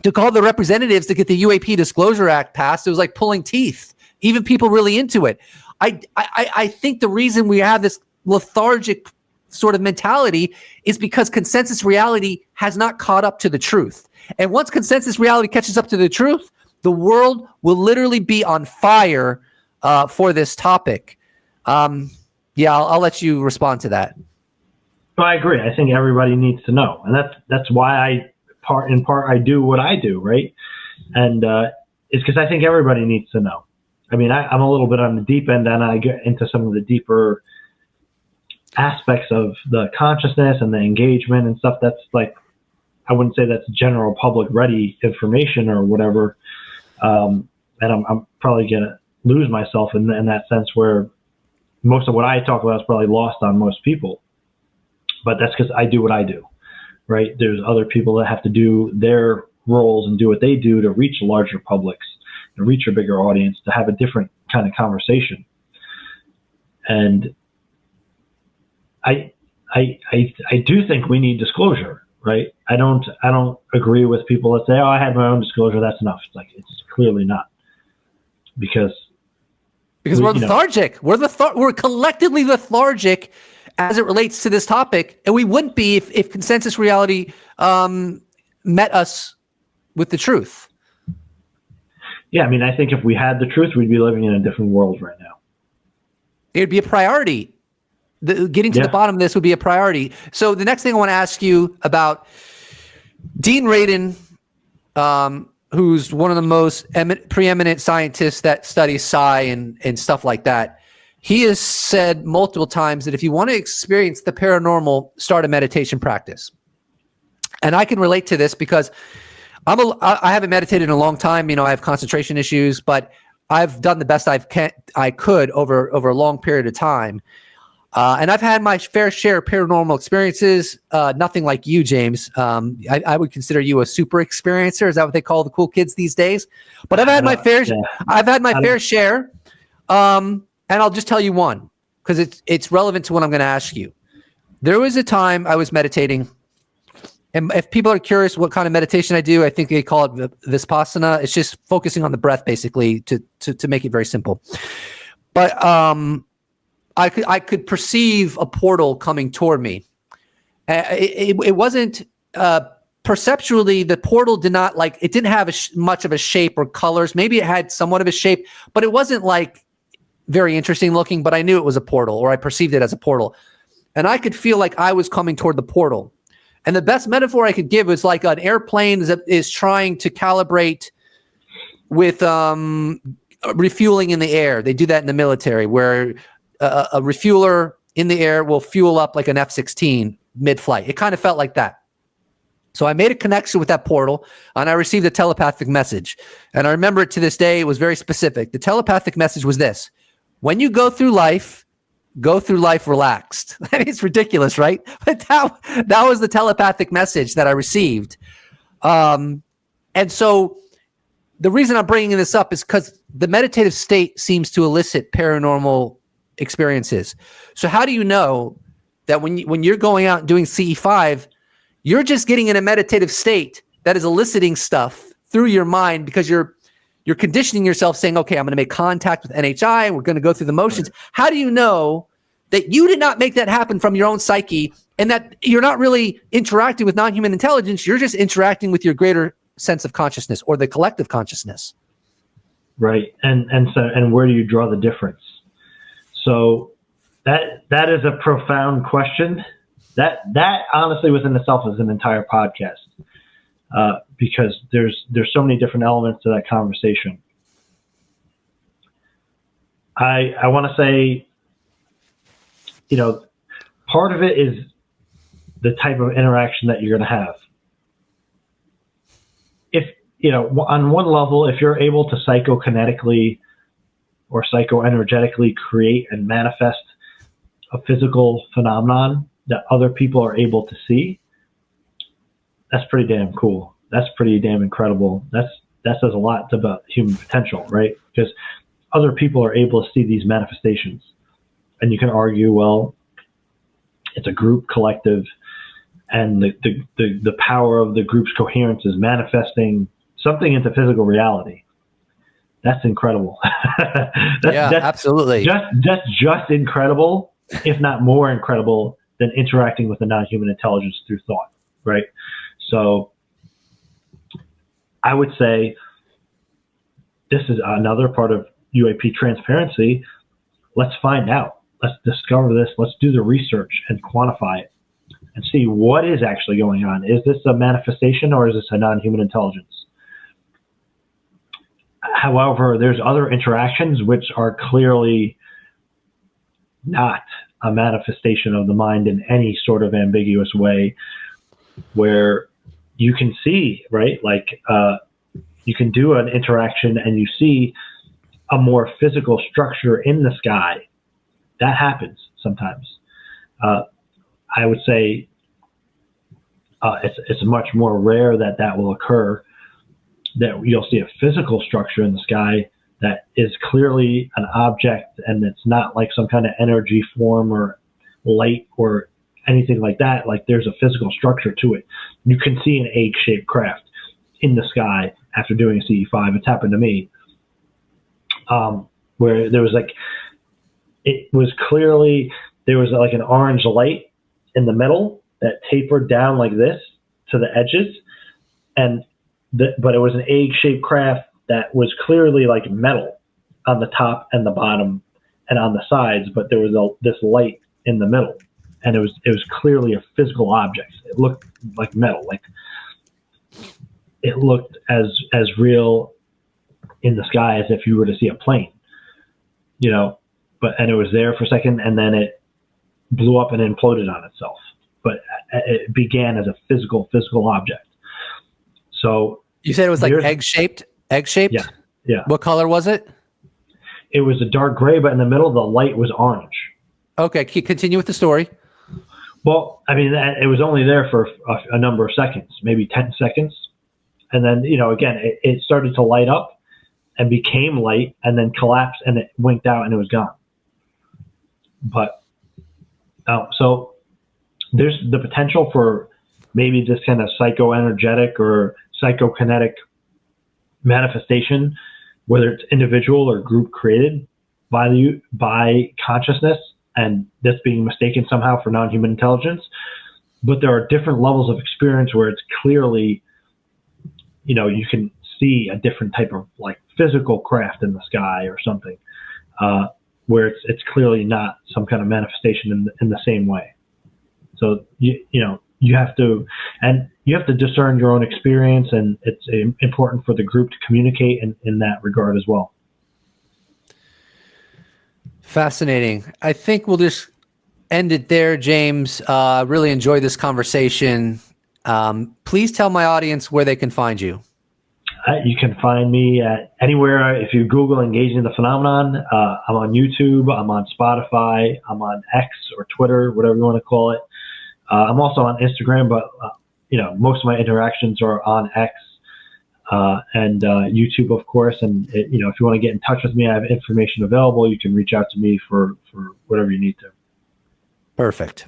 to call the representatives to get the UAP Disclosure Act passed, it was like pulling teeth, even people really into it. I think the reason we have this lethargic sort of mentality is because consensus reality has not caught up to the truth. And once consensus reality catches up to the truth, the world will literally be on fire for this topic. Yeah, I'll let you respond to that. Well, I agree. I think everybody needs to know, and that's why in part I do what I do, right? And it's because I think everybody needs to know. I mean, I'm a little bit on the deep end, and I get into some of the deeper aspects of the consciousness and the engagement and stuff. That's like, I wouldn't say that's general public ready information or whatever. And I'm probably gonna lose myself in that sense, where most of what I talk about is probably lost on most people. But that's because I do what I do, right? There's other people that have to do their roles and do what they do to reach larger publics, to reach a bigger audience, to have a different kind of conversation. And I do think we need disclosure, right? I don't agree with people that say, "Oh, I had my own disclosure, that's enough." It's like, it's clearly not, because we're lethargic. We're collectively lethargic as it relates to this topic, and we wouldn't be if consensus reality met us with the truth. Yeah, I mean, I think if we had the truth, we'd be living in a different world right now. It would be a priority. Getting to the bottom of this would be a priority. So the next thing I want to ask you about, Dean Radin, who's one of the most preeminent scientists that studies psi and stuff like that, he has said multiple times that if you want to experience the paranormal, start a meditation practice. And I can relate to this because I haven't meditated in a long time. You know, I have concentration issues, but I've done the best I could over a long period of time. And I've had my fair share of paranormal experiences. Nothing like you, James. I would consider you a super experiencer. Is that what they call the cool kids these days? But I've had my fair. Yeah. I've had my fair share. And I'll just tell you one, because it's relevant to what I'm going to ask you. There was a time I was meditating, and if people are curious what kind of meditation I do, I think they call it Vipassana. It's just focusing on the breath, basically, to make it very simple. But I could perceive a portal coming toward me. It wasn't perceptually, the portal did not it didn't have much of a shape or colors. Maybe it had somewhat of a shape, but it wasn't very interesting looking, but I knew it was a portal, or I perceived it as a portal. And I could feel like I was coming toward the portal. And the best metaphor I could give is like an airplane is trying to calibrate with refueling in the air. They do that in the military, where a refueler in the air will fuel up like an F-16 mid-flight. It kind of felt like that. So I made a connection with that portal, and I received a telepathic message. And I remember it to this day. It was very specific. The telepathic message was this: when you go through life relaxed. I mean, it's ridiculous, right? But that was the telepathic message that I received. And so the reason I'm bringing this up is because the meditative state seems to elicit paranormal experiences. So how do you know that when you're going out and doing CE-5, you're just getting in a meditative state that is eliciting stuff through your mind, because you're you're conditioning yourself saying, okay, I'm going to make contact with NHI. We're going to go through the motions. How do you know that you did not make that happen from your own psyche and that you're not really interacting with non-human intelligence? You're just interacting with your greater sense of consciousness or the collective consciousness. Right. And where do you draw the difference? So that is a profound question. That honestly within itself is an entire podcast. Because there's so many different elements to that conversation. I want to say, part of it is the type of interaction that you're going to have. If, on one level, if you're able to psychokinetically or psychoenergetically create and manifest a physical phenomenon that other people are able to see, that's pretty damn cool. That's pretty damn incredible. That says a lot about human potential, right? Because other people are able to see these manifestations. And you can argue, well, it's a group collective, and the power of the group's coherence is manifesting something into physical reality. That's incredible. that's absolutely. That's just incredible, if not more incredible than interacting with a non-human intelligence through thought, right? So I would say this is another part of UAP transparency. Let's find out. Let's discover this. Let's do the research and quantify it and see what is actually going on. Is this a manifestation or is this a non-human intelligence? However, there's other interactions which are clearly not a manifestation of the mind in any sort of ambiguous way, where you can see, right? Like you can do an interaction and you see a more physical structure in the sky. That happens sometimes. I would say it's much more rare that will occur, that you'll see a physical structure in the sky that is clearly an object, and it's not like some kind of energy form or light or anything like that. Like there's a physical structure to it. You can see an egg-shaped craft in the sky after doing a CE-5. It's happened to me, where there was like an orange light in the middle that tapered down like this to the edges, but it was an egg-shaped craft that was clearly like metal on the top and the bottom and on the sides, but there was this light in the middle, and it was clearly a physical object. It looked like metal, like it looked as real in the sky as if you were to see a plane, and it was there for a second, and then it blew up and imploded on itself. But it began as a physical object. So you said it was like egg-shaped? Egg-shaped? Yeah. What color was it? It was a dark gray, but in the middle, the light was orange. Okay, continue with the story. Well, I mean, it was only there for a number of seconds, maybe 10 seconds. And then, again, it started to light up and became light and then collapsed and it winked out and it was gone. But, so there's the potential for maybe this kind of psychoenergetic or psychokinetic manifestation, whether it's individual or group created by consciousness, and that's being mistaken somehow for non-human intelligence. But there are different levels of experience where it's clearly, you can see a different type of like physical craft in the sky or something, where it's clearly not some kind of manifestation in the same way. So you have to discern your own experience, and it's important for the group to communicate in that regard as well. Fascinating. I think we'll just end it there, James. Really enjoyed this conversation. Please tell my audience where they can find you. You can find me anywhere. If you Google Engaging the Phenomenon, I'm on YouTube, I'm on Spotify, I'm on X or Twitter, whatever you want to call it. I'm also on Instagram, but most of my interactions are on X and YouTube, of course. And if you want to get in touch with me, I have information available. You can reach out to me for whatever you need to. Perfect.